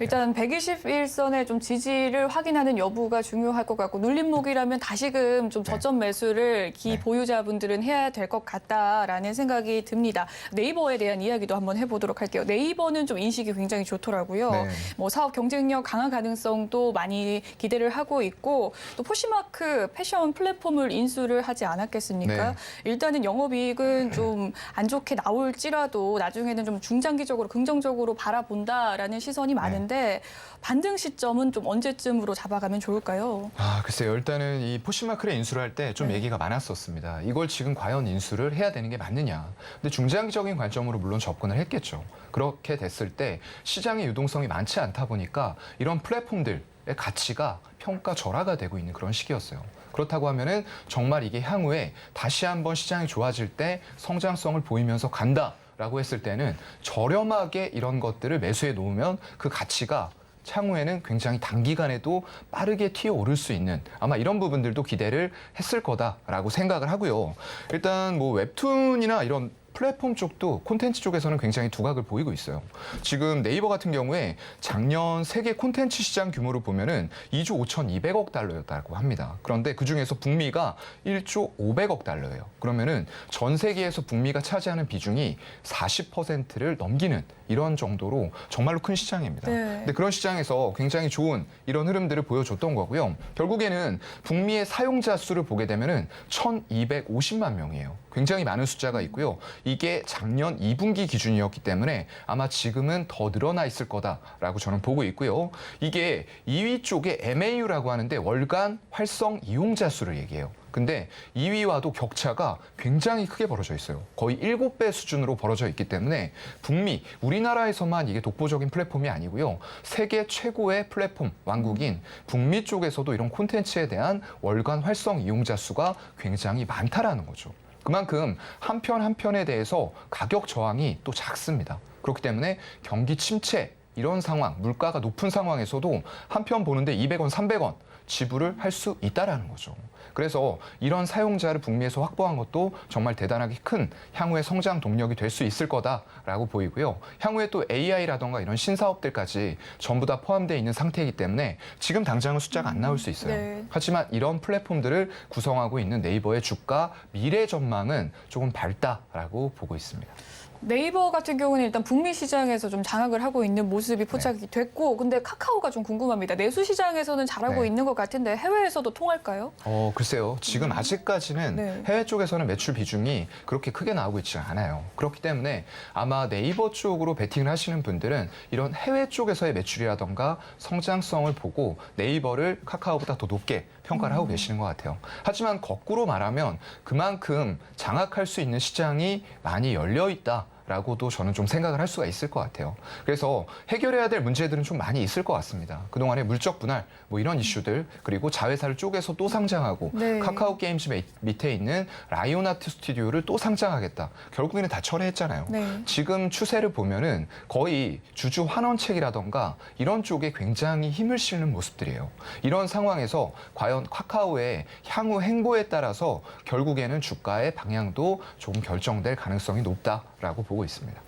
일단 121선의 좀 지지를 확인하는 여부가 중요할 것 같고 눌림목이라면 다시금 좀 저점 매수를 기 보유자분들은 해야 될 것 같다라는 생각이 듭니다. 네이버에 대한 이야기도 한번 해보도록 할게요. 네이버는 좀 인식이 굉장히 좋더라고요. 네. 뭐 사업 경쟁력 강화 가능성도 많이 기대를 하고 있고 또 포시마크 패션 플랫폼을 인수를 하지 않았겠습니까? 네. 일단은 영업이익은 좀 안 좋게 나올지라도 나중에는 좀 중장기적으로 긍정적으로 바라본다라는 시선이 많은데 반등 시점은 좀 언제쯤으로 잡아가면 좋을까요? 글쎄요. 일단은 이 포시마크를 인수를 할 때 좀 얘기가 많았었습니다. 이걸 지금 과연 인수를 해야 되는 게 맞느냐. 근데 중장기적인 관점으로 물론 접근을 했겠죠. 그렇게 됐을 때 시장의 유동성이 많지 않다 보니까 이런 플랫폼들의 가치가 평가절하가 되고 있는 그런 시기였어요. 그렇다고 하면은 정말 이게 향후에 다시 한번 시장이 좋아질 때 성장성을 보이면서 간다라고 했을 때는 저렴하게 이런 것들을 매수해 놓으면 그 가치가 향후에는 굉장히 단기간에도 빠르게 튀어오를 수 있는 아마 이런 부분들도 기대를 했을 거다라고 생각을 하고요. 일단 뭐 웹툰이나 이런 플랫폼 쪽도 콘텐츠 쪽에서는 굉장히 두각을 보이고 있어요. 지금 네이버 같은 경우에 작년 세계 콘텐츠 시장 규모로 보면은 2조 5,200억 달러였다고 합니다. 그런데 그중에서 북미가 1조 500억 달러예요. 그러면은 전 세계에서 북미가 차지하는 비중이 40%를 넘기는 이런 정도로 정말로 큰 시장입니다. 네. 근데 그런 시장에서 굉장히 좋은 이런 흐름들을 보여줬던 거고요. 결국에는 북미의 사용자 수를 보게 되면은 1,250만 명이에요. 굉장히 많은 숫자가 있고요. 이게 작년 2분기 기준이었기 때문에 아마 지금은 더 늘어나 있을 거다라고 저는 보고 있고요. 이게 2위 쪽에 MAU라고 하는데 월간 활성 이용자 수를 얘기해요. 근데 2위와도 격차가 굉장히 크게 벌어져 있어요. 거의 7배 수준으로 벌어져 있기 때문에 북미, 우리나라에서만 이게 독보적인 플랫폼이 아니고요. 세계 최고의 플랫폼 왕국인 북미 쪽에서도 이런 콘텐츠에 대한 월간 활성 이용자 수가 굉장히 많다라는 거죠. 그만큼 한 편 한 편에 대해서 가격 저항이 또 작습니다. 그렇기 때문에 경기 침체 이런 상황, 물가가 높은 상황에서도 한 편 보는데 200원, 300원 지불을 할 수 있다라는 거죠. 그래서 이런 사용자를 북미에서 확보한 것도 정말 대단하게 큰 향후의 성장 동력이 될 수 있을 거다라고 보이고요. 향후에 또 AI라던가 이런 신사업들까지 전부 다 포함되어 있는 상태이기 때문에 지금 당장은 숫자가 안 나올 수 있어요. 네. 하지만 이런 플랫폼들을 구성하고 있는 네이버의 주가 미래 전망은 조금 밝다라고 보고 있습니다. 네이버 같은 경우는 일단 북미 시장에서 좀 장악을 하고 있는 모습이 포착이 됐고, 근데 카카오가 좀 궁금합니다. 내수 시장에서는 잘하고 네. 있는 것 같은데 해외에서도 통할까요? 글쎄요. 지금 아직까지는 네. 해외 쪽에서는 매출 비중이 그렇게 크게 나오고 있지 않아요. 그렇기 때문에 아마 네이버 쪽으로 베팅을 하시는 분들은 이런 해외 쪽에서의 매출이라던가 성장성을 보고 네이버를 카카오보다 더 높게 평가를 하고 계시는 것 같아요. 하지만 거꾸로 말하면 그만큼 장악할 수 있는 시장이 많이 열려 있다. 라고도 저는 좀 생각을 할 수가 있을 것 같아요. 그래서 해결해야 될 문제들은 좀 많이 있을 것 같습니다. 그동안에 물적 분할, 뭐 이런 이슈들, 그리고 자회사를 쪼개서 또 상장하고 네. 카카오 게임즈 밑에 있는 라이온 아트 스튜디오를 또 상장하겠다. 결국에는 다 철회했잖아요. 네. 지금 추세를 보면은 거의 주주 환원책이라던가 이런 쪽에 굉장히 힘을 실는 모습들이에요. 이런 상황에서 과연 카카오의 향후 행보에 따라서 결국에는 주가의 방향도 조금 결정될 가능성이 높다라고 보고 있습니다.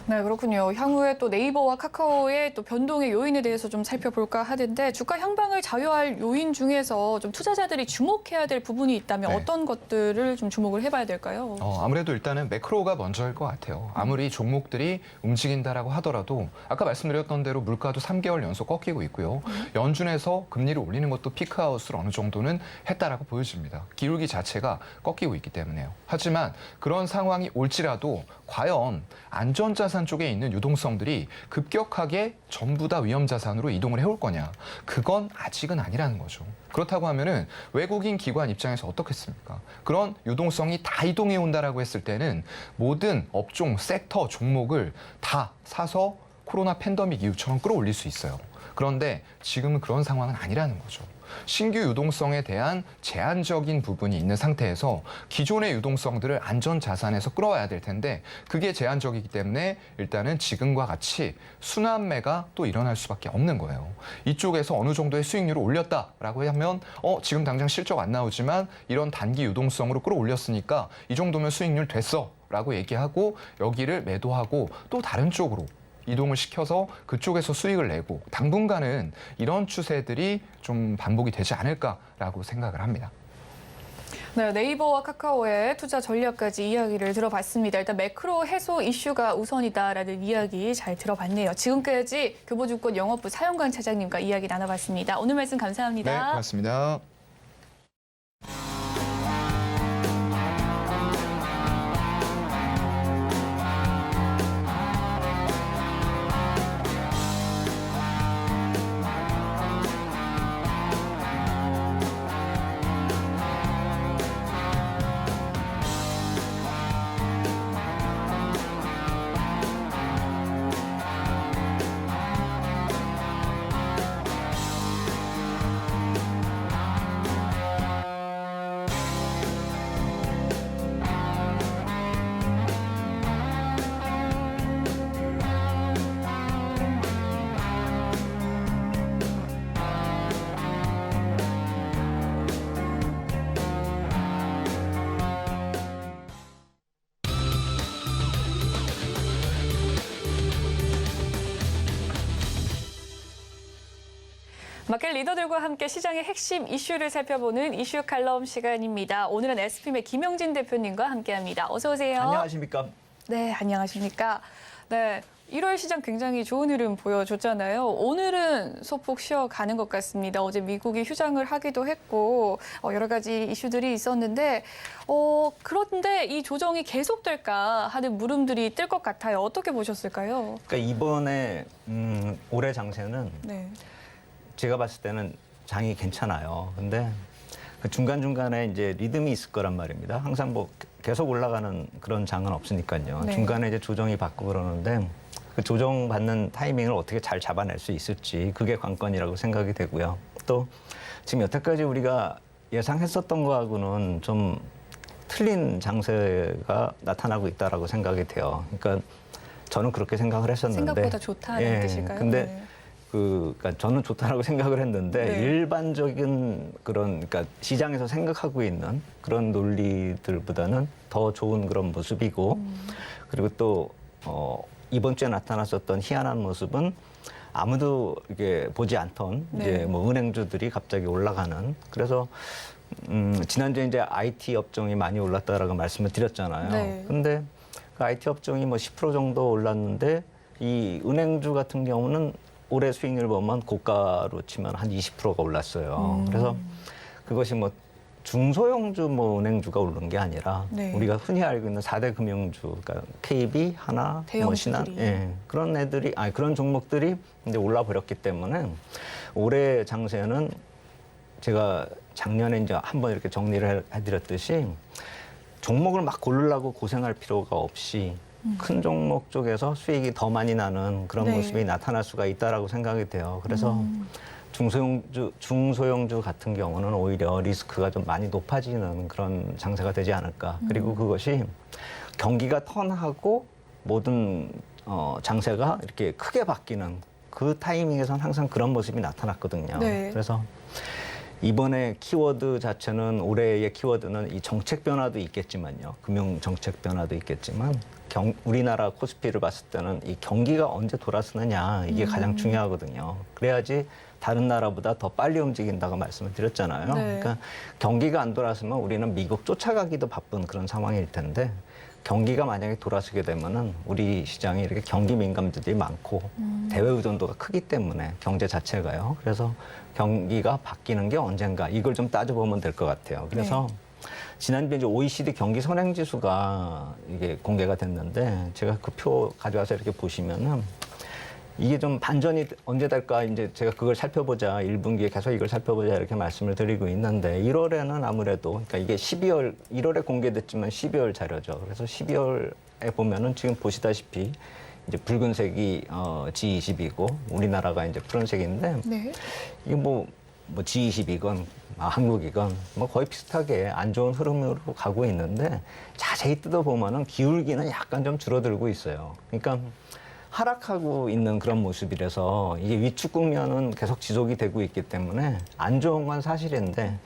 네, 그렇군요. 향후에 또 네이버와 카카오의 또 변동의 요인에 대해서 좀 살펴볼까 하는데, 주가 향방을 좌우할 요인 중에서 좀 투자자들이 주목해야 될 부분이 있다면 네. 어떤 것들을 좀 주목을 해봐야 될까요? 아무래도 일단은 매크로가 먼저일 것 같아요. 아무리 종목들이 움직인다라고 하더라도 아까 말씀드렸던 대로 물가도 3개월 연속 꺾이고 있고요. 연준에서 금리를 올리는 것도 피크아웃을 어느 정도는 했다라고 보여집니다. 기울기 자체가 꺾이고 있기 때문에요. 하지만 그런 상황이 올지라도 과연 안전자산 쪽에 있는 유동성들이 급격하게 전부 다 위험자산으로 이동을 해올 거냐. 그건 아직은 아니라는 거죠. 그렇다고 하면은 외국인 기관 입장에서 어떻겠습니까? 그런 유동성이 다 이동해 온다라고 했을 때는 모든 업종, 섹터, 종목을 다 사서 코로나 팬데믹 이후처럼 끌어올릴 수 있어요. 그런데 지금은 그런 상황은 아니라는 거죠. 신규 유동성에 대한 제한적인 부분이 있는 상태에서 기존의 유동성들을 안전자산에서 끌어와야 될 텐데 그게 제한적이기 때문에 일단은 지금과 같이 순환매가 또 일어날 수밖에 없는 거예요. 이쪽에서 어느 정도의 수익률을 올렸다라고 하면 지금 당장 실적 안 나오지만 이런 단기 유동성으로 끌어올렸으니까 이 정도면 수익률 됐어 라고 얘기하고 여기를 매도하고 또 다른 쪽으로 이동을 시켜서 그쪽에서 수익을 내고 당분간은 이런 추세들이 좀 반복이 되지 않을까라고 생각을 합니다. 네, 네이버와 카카오의 투자 전략까지 이야기를 들어봤습니다. 일단 매크로 해소 이슈가 우선이다라는 이야기 잘 들어봤네요. 지금까지 교보증권 영업부 사영광 차장님과 이야기 나눠봤습니다. 오늘 말씀 감사합니다. 네, 고맙습니다. 마켓 리더들과 함께 시장의 핵심 이슈를 살펴보는 이슈 칼럼 시간입니다. 오늘은 SPM의 김영진 대표님과 함께합니다. 어서 오세요. 안녕하십니까? 네, 안녕하십니까? 네, 1월 시장 굉장히 좋은 흐름 보여줬잖아요. 오늘은 소폭 쉬어가는 것 같습니다. 어제 미국이 휴장을 하기도 했고 여러 가지 이슈들이 있었는데 그런데 이 조정이 계속될까 하는 물음들이 뜰 것 같아요. 어떻게 보셨을까요? 그러니까 이번에 올해 장세는 네. 제가 봤을 때는 장이 괜찮아요. 근데 그 중간중간에 이제 리듬이 있을 거란 말입니다. 항상 뭐 계속 올라가는 그런 장은 없으니까요. 네. 중간에 이제 조정이 받고 그러는데 그 조정받는 타이밍을 어떻게 잘 잡아낼 수 있을지 그게 관건이라고 생각이 되고요. 또 지금 여태까지 우리가 예상했었던 거하고는 좀 틀린 장세가 나타나고 있다라고 생각이 돼요. 그러니까 저는 그렇게 생각을 했었는데 생각보다 좋다는 뜻일까요? 근데 네. 그러니까 저는 좋다라고 생각을 했는데 네. 일반적인 그런 그러니까 시장에서 생각하고 있는 그런 논리들보다는 더 좋은 그런 모습이고 그리고 또 이번 주에 나타났었던 희한한 모습은 아무도 이게 보지 않던 네. 이제 뭐 은행주들이 갑자기 올라가는 그래서 지난주에 이제 IT 업종이 많이 올랐다라고 말씀을 드렸잖아요. 네. 근데 그 IT 업종이 뭐 10% 정도 올랐는데 이 은행주 같은 경우는 올해 수익률 보면 고가로 치면 한 20%가 올랐어요. 그래서 그것이 뭐 중소형주 뭐 은행주가 오른 게 아니라 네. 우리가 흔히 알고 있는 4대 금융주, 그러니까 KB, 하나, 뭐 신한, 대형주들이. 그런 애들이 그런 종목들이 이제 올라 버렸기 때문에 올해 장세는 제가 작년에 이제 한번 이렇게 정리를 해드렸듯이 종목을 막 고르려고 고생할 필요가 없이 큰 종목 쪽에서 수익이 더 많이 나는 그런 네. 모습이 나타날 수가 있다라고 생각이 돼요. 그래서 중소형주 같은 경우는 오히려 리스크가 좀 많이 높아지는 그런 장세가 되지 않을까. 그리고 그것이 경기가 턴하고 모든 장세가 이렇게 크게 바뀌는 그 타이밍에서는 항상 그런 모습이 나타났거든요. 네. 그래서 이번에 키워드 자체는 올해의 키워드는 이 정책 변화도 있겠지만요. 금융 정책 변화도 있겠지만 우리나라 코스피를 봤을 때는 이 경기가 언제 돌아서느냐 이게 가장 중요하거든요. 그래야지 다른 나라보다 더 빨리 움직인다고 말씀을 드렸잖아요. 네. 그러니까 경기가 안 돌아서면 우리는 미국 쫓아가기도 바쁜 그런 상황일 텐데 경기가 만약에 돌아서게 되면은 우리 시장이 이렇게 경기 민감주들이 많고 대외 의존도가 크기 때문에 경제 자체가요. 그래서 경기가 바뀌는 게 언젠가 이걸 좀 따져보면 될 것 같아요. 그래서 지난주에 이제 OECD 경기 선행 지수가 이게 공개가 됐는데 제가 그 표 가져와서 이렇게 보시면은 이게 좀 반전이 언제 될까 이제 제가 그걸 살펴보자 1분기에 계속 이걸 살펴보자 이렇게 말씀을 드리고 있는데 1월에는 아무래도 그러니까 이게 1월에 공개됐지만 12월 자료죠. 그래서 12월에 보면은 지금 보시다시피 이제 붉은색이 G20이고 우리나라가 이제 푸른색인데 네. 이게 뭐 G20이건 한국이건 뭐 거의 비슷하게 안 좋은 흐름으로 가고 있는데 자세히 뜯어보면은 기울기는 약간 좀 줄어들고 있어요. 그러니까 하락하고 있는 그런 모습이라서 이게 위축 국면은 계속 지속이 되고 있기 때문에 안 좋은 건 사실인데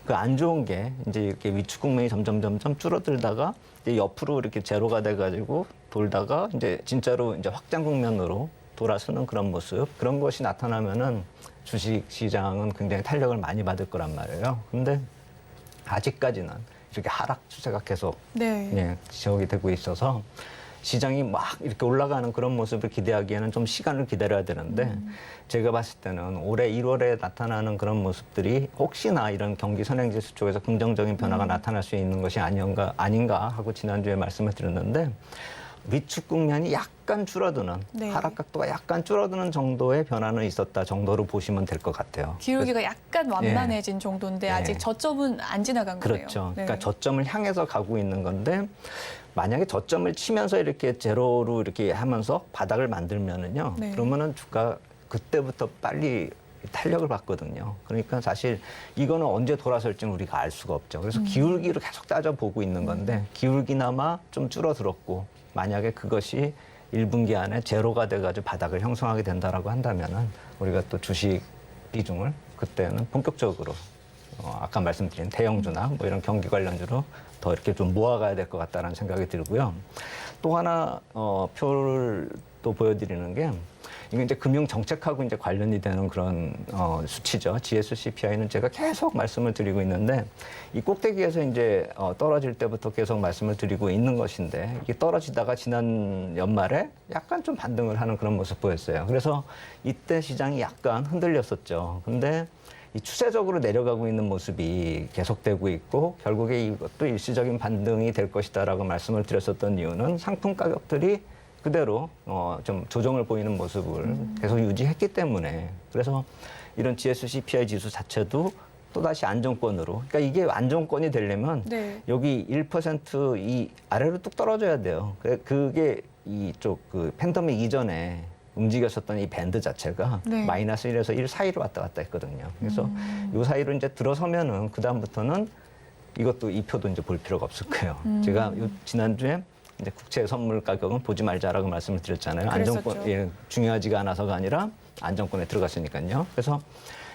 그 안 좋은 게 이제 이렇게 위축 국면이 점점 줄어들다가 이제 옆으로 이렇게 제로가 돼가지고 돌다가 이제 진짜로 이제 확장 국면으로 돌아서는 그런 모습 그런 것이 나타나면은 주식 시장은 굉장히 탄력을 많이 받을 거란 말이에요. 근데 아직까지는 이렇게 하락 추세가 계속 지속이 되고 있어서 시장이 막 이렇게 올라가는 그런 모습을 기대하기에는 좀 시간을 기다려야 되는데 제가 봤을 때는 올해 1월에 나타나는 그런 모습들이 혹시나 이런 경기 선행지수 쪽에서 긍정적인 변화가 나타날 수 있는 것이 아닌가 하고 지난주에 말씀을 드렸는데 위축 국면이 약간 줄어드는 하락 각도가 약간 줄어드는 정도의 변화는 있었다 정도로 보시면 될 것 같아요. 기울기가 약간 완만해진 정도인데 아직 저점은 안 지나간 거예요. 그렇죠. 그러니까 저점을 향해서 가고 있는 건데 만약에 저점을 치면서 이렇게 제로로 이렇게 하면서 바닥을 만들면은요. 그러면은 주가 그때부터 빨리 탄력을 받거든요. 그러니까 사실 이거는 언제 돌아설지는 우리가 알 수가 없죠. 그래서 기울기를 계속 따져보고 있는 건데 기울기나마 좀 줄어들었고 만약에 그것이 1분기 안에 제로가 돼가지고 바닥을 형성하게 된다라고 한다면은 우리가 또 주식 비중을 그때는 본격적으로 아까 말씀드린 대형주나 뭐 이런 경기 관련주로 더 이렇게 좀 모아가야 될 것 같다라는 생각이 들고요. 또 하나 표를 또 보여드리는 게 이게 이제 금융 정책하고 이제 관련이 되는 그런 수치죠. GSCPI는 제가 계속 말씀을 드리고 있는데 이 꼭대기에서 이제 떨어질 때부터 계속 말씀을 드리고 있는 것인데 이게 떨어지다가 지난 연말에 약간 좀 반등을 하는 그런 모습 보였어요. 그래서 이때 시장이 약간 흔들렸었죠. 근데 이 추세적으로 내려가고 있는 모습이 계속되고 있고 결국에 이것도 일시적인 반등이 될 것이다라고 말씀을 드렸었던 이유는 상품 가격들이 그대로 좀 조정을 보이는 모습을 계속 유지했기 때문에 그래서 이런 GSCPI 지수 자체도 또다시 안정권으로 그러니까 이게 안정권이 되려면 네. 여기 1% 이 아래로 뚝 떨어져야 돼요. 그게 이쪽 그 팬데믹 이전에 움직였었던 이 밴드 자체가 네. 마이너스 1에서 1 사이로 왔다 갔다 했거든요. 그래서 이 사이로 이제 들어서면은 그다음부터는 이것도 이 표도 이제 볼 필요가 없을 거예요. 제가 지난주에 이제 국채 선물 가격은 보지 말자라고 말씀을 드렸잖아요. 그랬었죠. 안정권, 중요하지가 않아서가 아니라 안정권에 들어갔으니까요. 그래서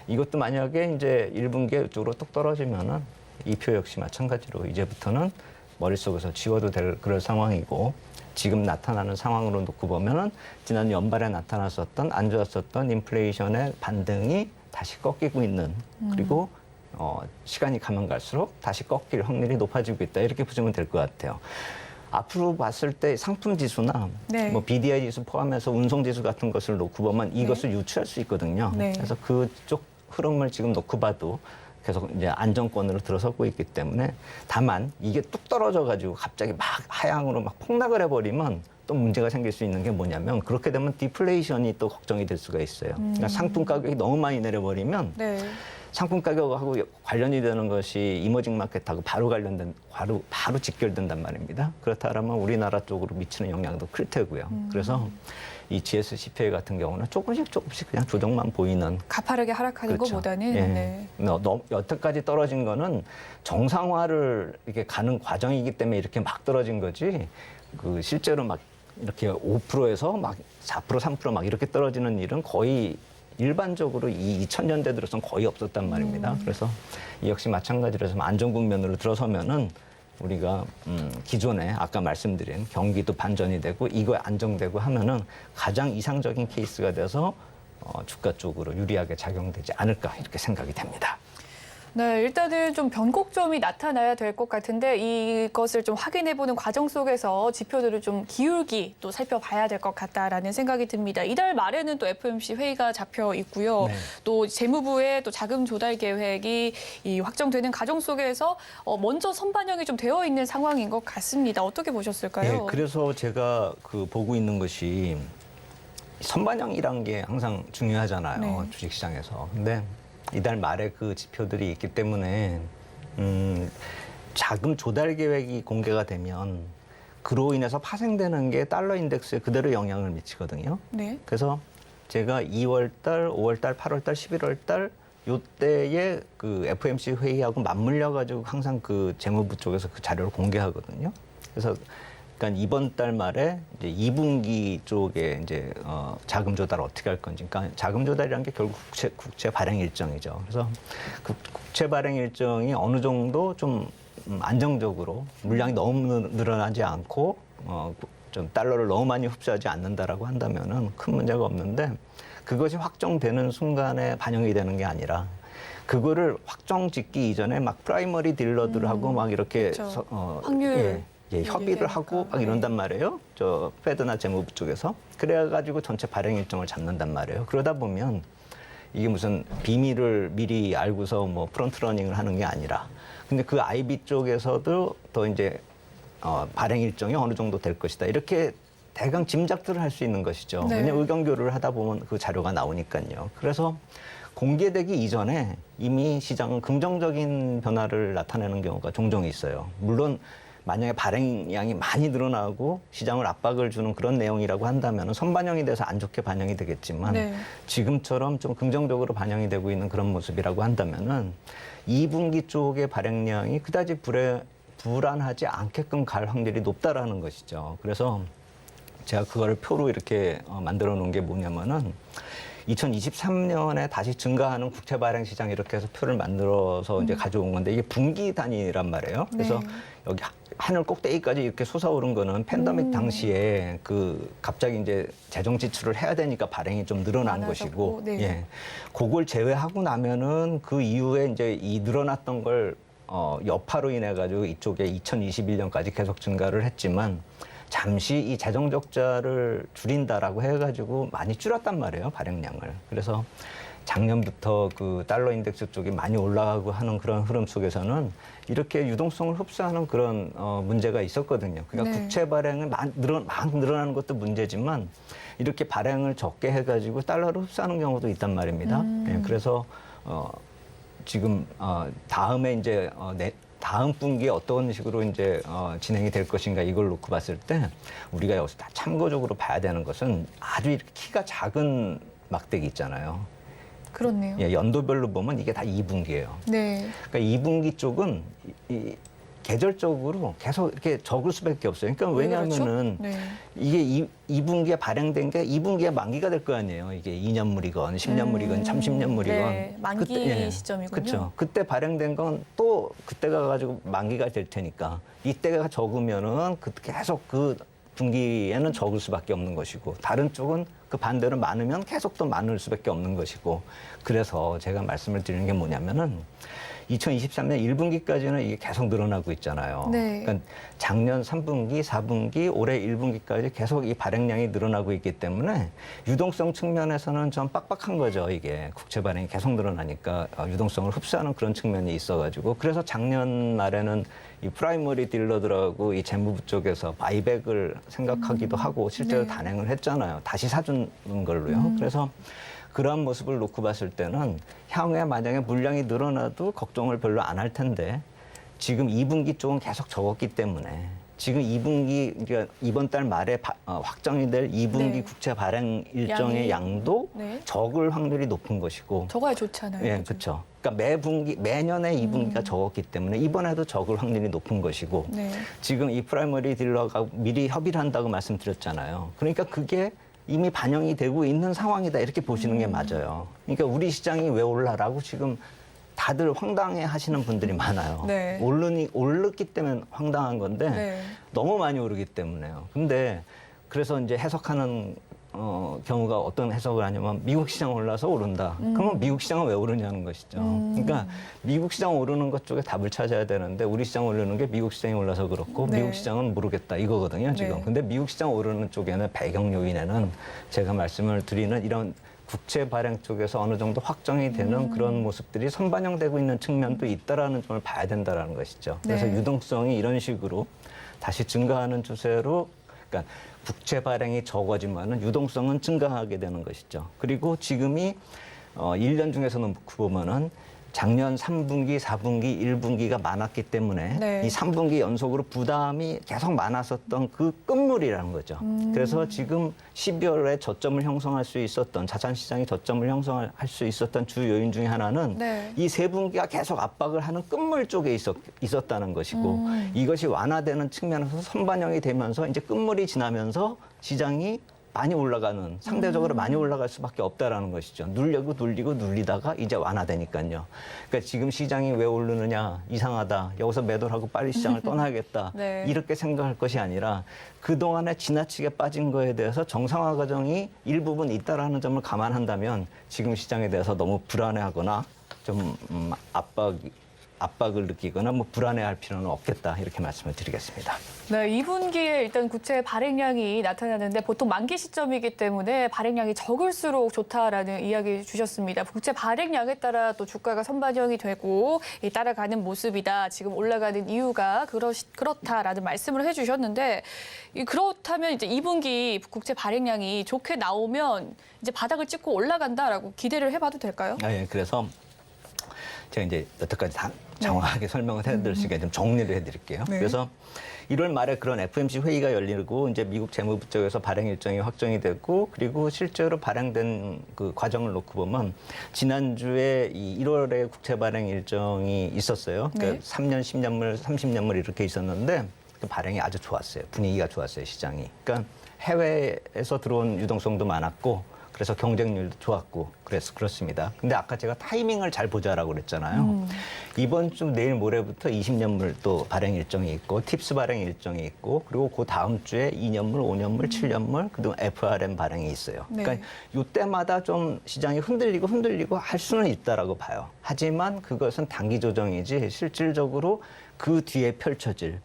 이것도 만약에 이제 1분기에 이쪽으로 뚝 떨어지면은 이 표 역시 마찬가지로 이제부터는 머릿속에서 지워도 될 그런 상황이고 지금 나타나는 상황으로 놓고 보면은 지난 연말에 나타났었던 안 좋았었던 인플레이션의 반등이 다시 꺾이고 있는 그리고 시간이 가면 갈수록 다시 꺾일 확률이 높아지고 있다 이렇게 보시면 될 것 같아요. 앞으로 봤을 때 상품 지수나 네. 뭐 BDI 지수 포함해서 운송 지수 같은 것을 놓고 보면 이것을 유추할 수 있거든요. 네. 그래서 그쪽 흐름을 지금 놓고 봐도 계속 이제 안정권으로 들어서고 있기 때문에 다만 이게 뚝 떨어져 가지고 갑자기 막 하향으로 막 폭락을 해버리면 또 문제가 생길 수 있는 게 뭐냐면 그렇게 되면 디플레이션이 또 걱정이 될 수가 있어요. 그러니까 상품 가격이 너무 많이 내려버리면 네. 상품 가격하고 관련이 되는 것이 이머징 마켓하고 바로 관련된 바로 직결된단 말입니다. 그렇다면 우리나라 쪽으로 미치는 영향도 클 테고요. 그래서 이 GSCPI 같은 경우는 조금씩 그냥 조정만 보이는 가파르게 하락하는 그렇죠. 것보다는 예. 네. 여태까지 떨어진 거는 정상화를 이렇게 가는 과정이기 때문에 이렇게 막 떨어진 거지. 그 실제로 막 이렇게 5%에서 막 4%, 3% 막 이렇게 떨어지는 일은 거의 일반적으로 이 2000년대 들어서는 거의 없었단 말입니다. 그래서 이 역시 마찬가지로 해서 안정 국면으로 들어서면은 우리가 기존에 아까 말씀드린 경기도 반전이 되고 이거 안정되고 하면은 가장 이상적인 케이스가 돼서 주가 쪽으로 유리하게 작용되지 않을까 이렇게 생각이 됩니다. 네, 일단은 좀 변곡점이 나타나야 될 것 같은데 이것을 좀 확인해보는 과정 속에서 지표들을 좀 기울기 또 살펴봐야 될 것 같다라는 생각이 듭니다. 이달 말에는 또 FOMC 회의가 잡혀 있고요. 네. 또 재무부의 또 자금 조달 계획이 이 확정되는 과정 속에서 먼저 선반영이 좀 되어 있는 상황인 것 같습니다. 어떻게 보셨을까요? 네, 그래서 제가 그 보고 있는 것이 선반영이란 게 항상 중요하잖아요. 네. 주식시장에서. 근데 이달 말에 그 지표들이 있기 때문에 자금 조달 계획이 공개가 되면 그로 인해서 파생되는 게 달러 인덱스에 그대로 영향을 미치거든요. 네. 그래서 제가 2월 달, 5월 달, 8월 달, 11월 달 요때에 그 FOMC 회의하고 맞물려 가지고 항상 그 재무부 쪽에서 그 자료를 공개하거든요. 그래서 그러니까 이번 달 말에 이제 2분기 쪽에 이제 자금 조달 어떻게 할 건지, 그러니까 자금 조달이라는 게 결국 국채 발행 일정이죠. 그래서 그 국채 발행 일정이 어느 정도 좀 안정적으로 물량이 너무 늘어나지 않고 좀 달러를 너무 많이 흡수하지 않는다라고 한다면은 큰 문제가 없는데 그것이 확정되는 순간에 반영이 되는 게 아니라. 그거를 확정 짓기 이전에 막 프라이머리 딜러들하고 막 이렇게 그렇죠. 확률 협의를 하고 막 이런단 말이에요. 저 페드나 재무부 쪽에서. 그래가지고 전체 발행 일정을 잡는단 말이에요. 그러다 보면 이게 무슨 비밀을 미리 알고서 뭐 프론트러닝을 하는 게 아니라 근데 그 IB 쪽에서도 더 이제 발행 일정이 어느 정도 될 것이다. 이렇게 대강 짐작들을 할 수 있는 것이죠. 네. 왜냐하면 의견 교류를 하다 보면 그 자료가 나오니까요. 그래서 공개되기 이전에 이미 시장은 긍정적인 변화를 나타내는 경우가 종종 있어요. 물론 만약에 발행량이 많이 늘어나고 시장을 압박을 주는 그런 내용이라고 한다면 선반영이 돼서 안 좋게 반영이 되겠지만 네. 지금처럼 좀 긍정적으로 반영이 되고 있는 그런 모습이라고 한다면은 2분기 쪽의 발행량이 그다지 불안하지 않게끔 갈 확률이 높다라는 것이죠. 그래서 제가 그거를 표로 이렇게 만들어 놓은 게 뭐냐면은 2023년에 다시 증가하는 국채 발행 시장 이렇게 해서 표를 만들어서 이제 가져온 건데 이게 분기 단위란 말이에요. 그래서 여기 하늘 꼭대기까지 이렇게 솟아오른 거는 팬데믹 당시에 그 갑자기 이제 재정 지출을 해야 되니까 발행이 좀 늘어난 많아졌고, 것이고, 네. 예, 그걸 제외하고 나면은 그 이후에 이제 이 늘어났던 걸 여파로 인해 가지고 이쪽에 2021년까지 계속 증가를 했지만 잠시 이 재정 적자를 줄인다라고 해가지고 많이 줄였단 말이에요, 발행량을. 그래서 작년부터 그 달러 인덱스 쪽이 많이 올라가고 하는 그런 흐름 속에서는 이렇게 유동성을 흡수하는 그런 문제가 있었거든요. 그러니까 네. 국채 발행을 막 늘어나는 것도 문제지만 이렇게 발행을 적게 해가지고 달러를 흡수하는 경우도 있단 말입니다. 예, 그래서 지금 다음에 이제 다음 분기에 어떤 식으로 이제 진행이 될 것인가 이걸 놓고 봤을 때 우리가 여기서 다 참고적으로 봐야 되는 것은 아주 이렇게 키가 작은 막대기 있잖아요. 그렇네요. 예, 연도별로 보면 이게 다 2분기예요. 네. 그러니까 2분기 쪽은 이 계절적으로 계속 이렇게 적을 수밖에 없어요. 그러니까 왜 왜냐하면은 그렇죠? 네. 이게 2분기에 발행된 게 2분기에 만기가 될 거 아니에요. 이게 2년물이건 10년물이건 30년물이건. 네, 만기 시점이군요. 그렇죠. 그때 발행된 건 또 그때가 가지고 만기가 될 테니까 이때가 적으면은 계속 그 분기에는 적을 수밖에 없는 것이고 다른 쪽은 그 반대로 많으면 계속 또 많을 수밖에 없는 것이고 그래서 제가 말씀을 드리는 게 뭐냐면은 2023년 1분기까지는 이게 계속 늘어나고 있잖아요. 네. 그러니까 작년 3분기, 4분기, 올해 1분기까지 계속 이 발행량이 늘어나고 있기 때문에 유동성 측면에서는 좀 빡빡한 거죠. 이게 국채 발행이 계속 늘어나니까 유동성을 흡수하는 그런 측면이 있어가지고 그래서 작년 말에는 이 프라이머리 딜러들하고 이 재무부 쪽에서 바이백을 생각하기도 하고 실제로 네. 단행을 했잖아요. 다시 사주는 걸로요. 그래서 그러한 모습을 놓고 봤을 때는 향후에 만약에 물량이 늘어나도 걱정을 별로 안 할 텐데 지금 2분기 쪽은 계속 적었기 때문에 지금 2분기 그러니까 이번 달 말에 확정이 될 2분기 네. 국채 발행 일정의 양도 네. 적을 확률이 높은 것이고 적어야 좋잖아요. 예, 그죠? 그렇죠. 그러니까 매년에 2분기가 적었기 때문에 이번에도 적을 확률이 높은 것이고 네. 지금 이 프라이머리 딜러가 미리 협의를 한다고 말씀드렸잖아요. 그러니까 그게 이미 반영이 되고 있는 상황이다 이렇게 보시는 게 맞아요. 그러니까 우리 시장이 왜 올라라고 지금 다들 황당해 하시는 분들이 많아요. 네. 오르기 때문에 황당한 건데 네. 너무 많이 오르기 때문에요. 근데 그래서 이제 해석하는 경우가 어떤 해석을 하냐면 미국 시장 올라서 오른다. 그러면 미국 시장은 왜 오르냐는 것이죠. 그러니까 미국 시장 오르는 것 쪽에 답을 찾아야 되는데 우리 시장 오르는 게 미국 시장이 올라서 그렇고 네. 미국 시장은 모르겠다 이거거든요, 지금. 네. 근데 미국 시장 오르는 쪽에는 배경 요인에는 제가 말씀을 드리는 이런 국채 발행 쪽에서 어느 정도 확정이 되는 그런 모습들이 선반영되고 있는 측면도 있다라는 점을 봐야 된다라는 것이죠. 그래서 네. 유동성이 이런 식으로 다시 증가하는 추세로 그러니까 국채 발행이 적어지면은 유동성은 증가하게 되는 것이죠. 그리고 지금이 1년 중에서 놓고 보면은 작년 3분기, 4분기, 1분기가 많았기 때문에 네. 이 3분기 연속으로 부담이 계속 많았었던 그 끝물이라는 거죠. 그래서 지금 12월에 저점을 형성할 수 있었던 자산시장이 저점을 형성할 수 있었던 주 요인 중에 하나는 네. 이 세 분기가 계속 압박을 하는 끝물 쪽에 있었다는 것이고 이것이 완화되는 측면에서 선반영이 되면서 이제 끝물이 지나면서 시장이 많이 올라가는 상대적으로 많이 올라갈 수밖에 없다라는 것이죠. 눌리고 눌리다가 이제 완화되니까요. 그러니까 지금 시장이 왜 오르느냐 이상하다. 여기서 매도를 하고 빨리 시장을 떠나야겠다. 네. 이렇게 생각할 것이 아니라 그동안에 지나치게 빠진 거에 대해서 정상화 과정이 일부분 있다라는 점을 감안한다면 지금 시장에 대해서 너무 불안해하거나 좀 압박을 느끼거나 뭐 불안해할 필요는 없겠다 이렇게 말씀을 드리겠습니다. 네, 2분기에 일단 국채 발행량이 나타나는데 보통 만기 시점이기 때문에 발행량이 적을수록 좋다라는 이야기 주셨습니다. 국채 발행량에 따라 또 주가가 선반영이 되고 따라가는 모습이다. 지금 올라가는 이유가 그렇다라는 말씀을 해주셨는데 그렇다면 이제 2분기 국채 발행량이 좋게 나오면 이제 바닥을 찍고 올라간다라고 기대를 해봐도 될까요? 예, 그래서 제가 이제 여태까지 정확하게 설명을 해드릴 수 있게 좀 정리를 해드릴게요. 네. 그래서 1월 말에 그런 FOMC 회의가 열리고 이제 미국 재무부 쪽에서 발행 일정이 확정이 됐고 그리고 실제로 발행된 그 과정을 놓고 보면 지난주에 이 1월에 국채 발행 일정이 있었어요. 그러니까 네. 3년, 10년물, 30년물 이렇게 있었는데 그 발행이 아주 좋았어요. 분위기가 좋았어요, 시장이. 그러니까 해외에서 들어온 유동성도 많았고 그래서 경쟁률도 좋았고 그래서 그렇습니다. 근데 아까 제가 타이밍을 잘 보자라고 그랬잖아요. 이번 주 내일 모레부터 20년물 또 발행 일정이 있고 팁스 발행 일정이 있고 그리고 그 다음 주에 2년물, 5년물, 7년물 그리고 FRM 발행이 있어요. 네. 그러니까 이때마다 좀 시장이 흔들리고 할 수는 있다라고 봐요. 하지만 그것은 단기 조정이지 실질적으로 그 뒤에 펼쳐질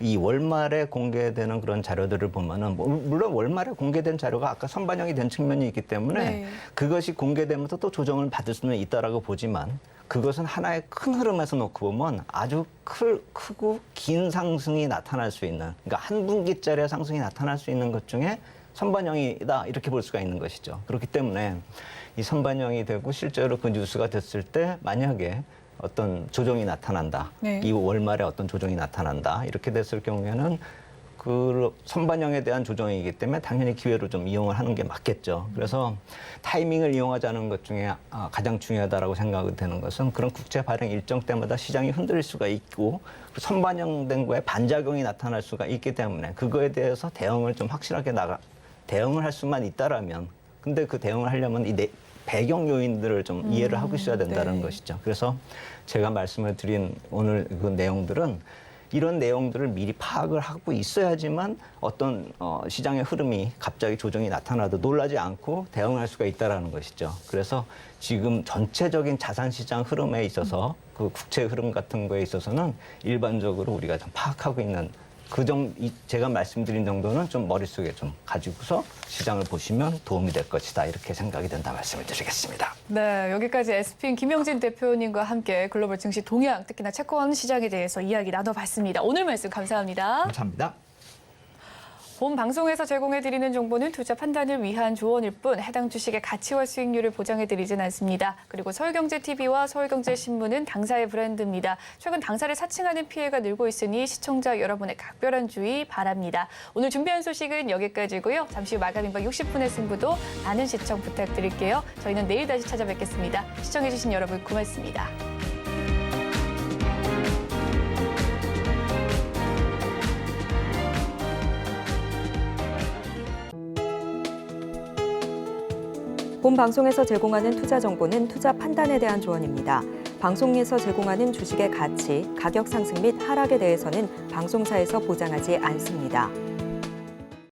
이 월말에 공개되는 그런 자료들을 보면은 물론 월말에 공개된 자료가 아까 선반영이 된 측면이 있기 때문에 네. 그것이 공개되면서 또 조정을 받을 수는 있다라고 보지만 그것은 하나의 큰 흐름에서 놓고 보면 아주 크고 긴 상승이 나타날 수 있는 그러니까 한 분기짜리의 상승이 나타날 수 있는 것 중에 선반영이다 이렇게 볼 수가 있는 것이죠. 그렇기 때문에 이 선반영이 되고 실제로 그 뉴스가 됐을 때 만약에 어떤 조정이 나타난다. 네. 이 월말에 어떤 조정이 나타난다. 이렇게 됐을 경우에는 그 선반영에 대한 조정이기 때문에 당연히 기회로 좀 이용을 하는 게 맞겠죠. 그래서 타이밍을 이용하자는 것 중에 가장 중요하다라고 생각이 되는 것은 그런 국채 발행 일정 때마다 시장이 흔들릴 수가 있고 선반영된 거에 반작용이 나타날 수가 있기 때문에 그거에 대해서 대응을 좀 확실하게 대응을 할 수만 있다라면 근데 그 대응을 하려면 배경 요인들을 좀 이해를 하고 있어야 된다는 네. 것이죠. 그래서 제가 말씀을 드린 오늘 그 내용들은 이런 내용들을 미리 파악을 하고 있어야지만 어떤 시장의 흐름이 갑자기 조정이 나타나도 놀라지 않고 대응할 수가 있다는 것이죠. 그래서 지금 전체적인 자산시장 흐름에 있어서 그 국채 흐름 같은 거에 있어서는 일반적으로 우리가 좀 파악하고 있는 제가 말씀드린 정도는 좀 머릿속에 좀 가지고서 시장을 보시면 도움이 될 것이다. 이렇게 생각이 된다 말씀을 드리겠습니다. 네, 여기까지 SP인 김영진 대표님과 함께 글로벌 증시 동향, 특히나 채권 시장에 대해서 이야기 나눠봤습니다. 오늘 말씀 감사합니다. 감사합니다. 본 방송에서 제공해드리는 정보는 투자 판단을 위한 조언일 뿐 해당 주식의 가치와 수익률을 보장해드리진 않습니다. 그리고 서울경제TV와 서울경제신문은 당사의 브랜드입니다. 최근 당사를 사칭하는 피해가 늘고 있으니 시청자 여러분의 각별한 주의 바랍니다. 오늘 준비한 소식은 여기까지고요. 잠시 후 마감 임박 60분의 승부도 많은 시청 부탁드릴게요. 저희는 내일 다시 찾아뵙겠습니다. 시청해주신 여러분 고맙습니다. 본 방송에서 제공하는 투자 정보는 투자 판단에 대한 조언입니다. 방송에서 제공하는 주식의 가치, 가격 상승 및 하락에 대해서는 방송사에서 보장하지 않습니다.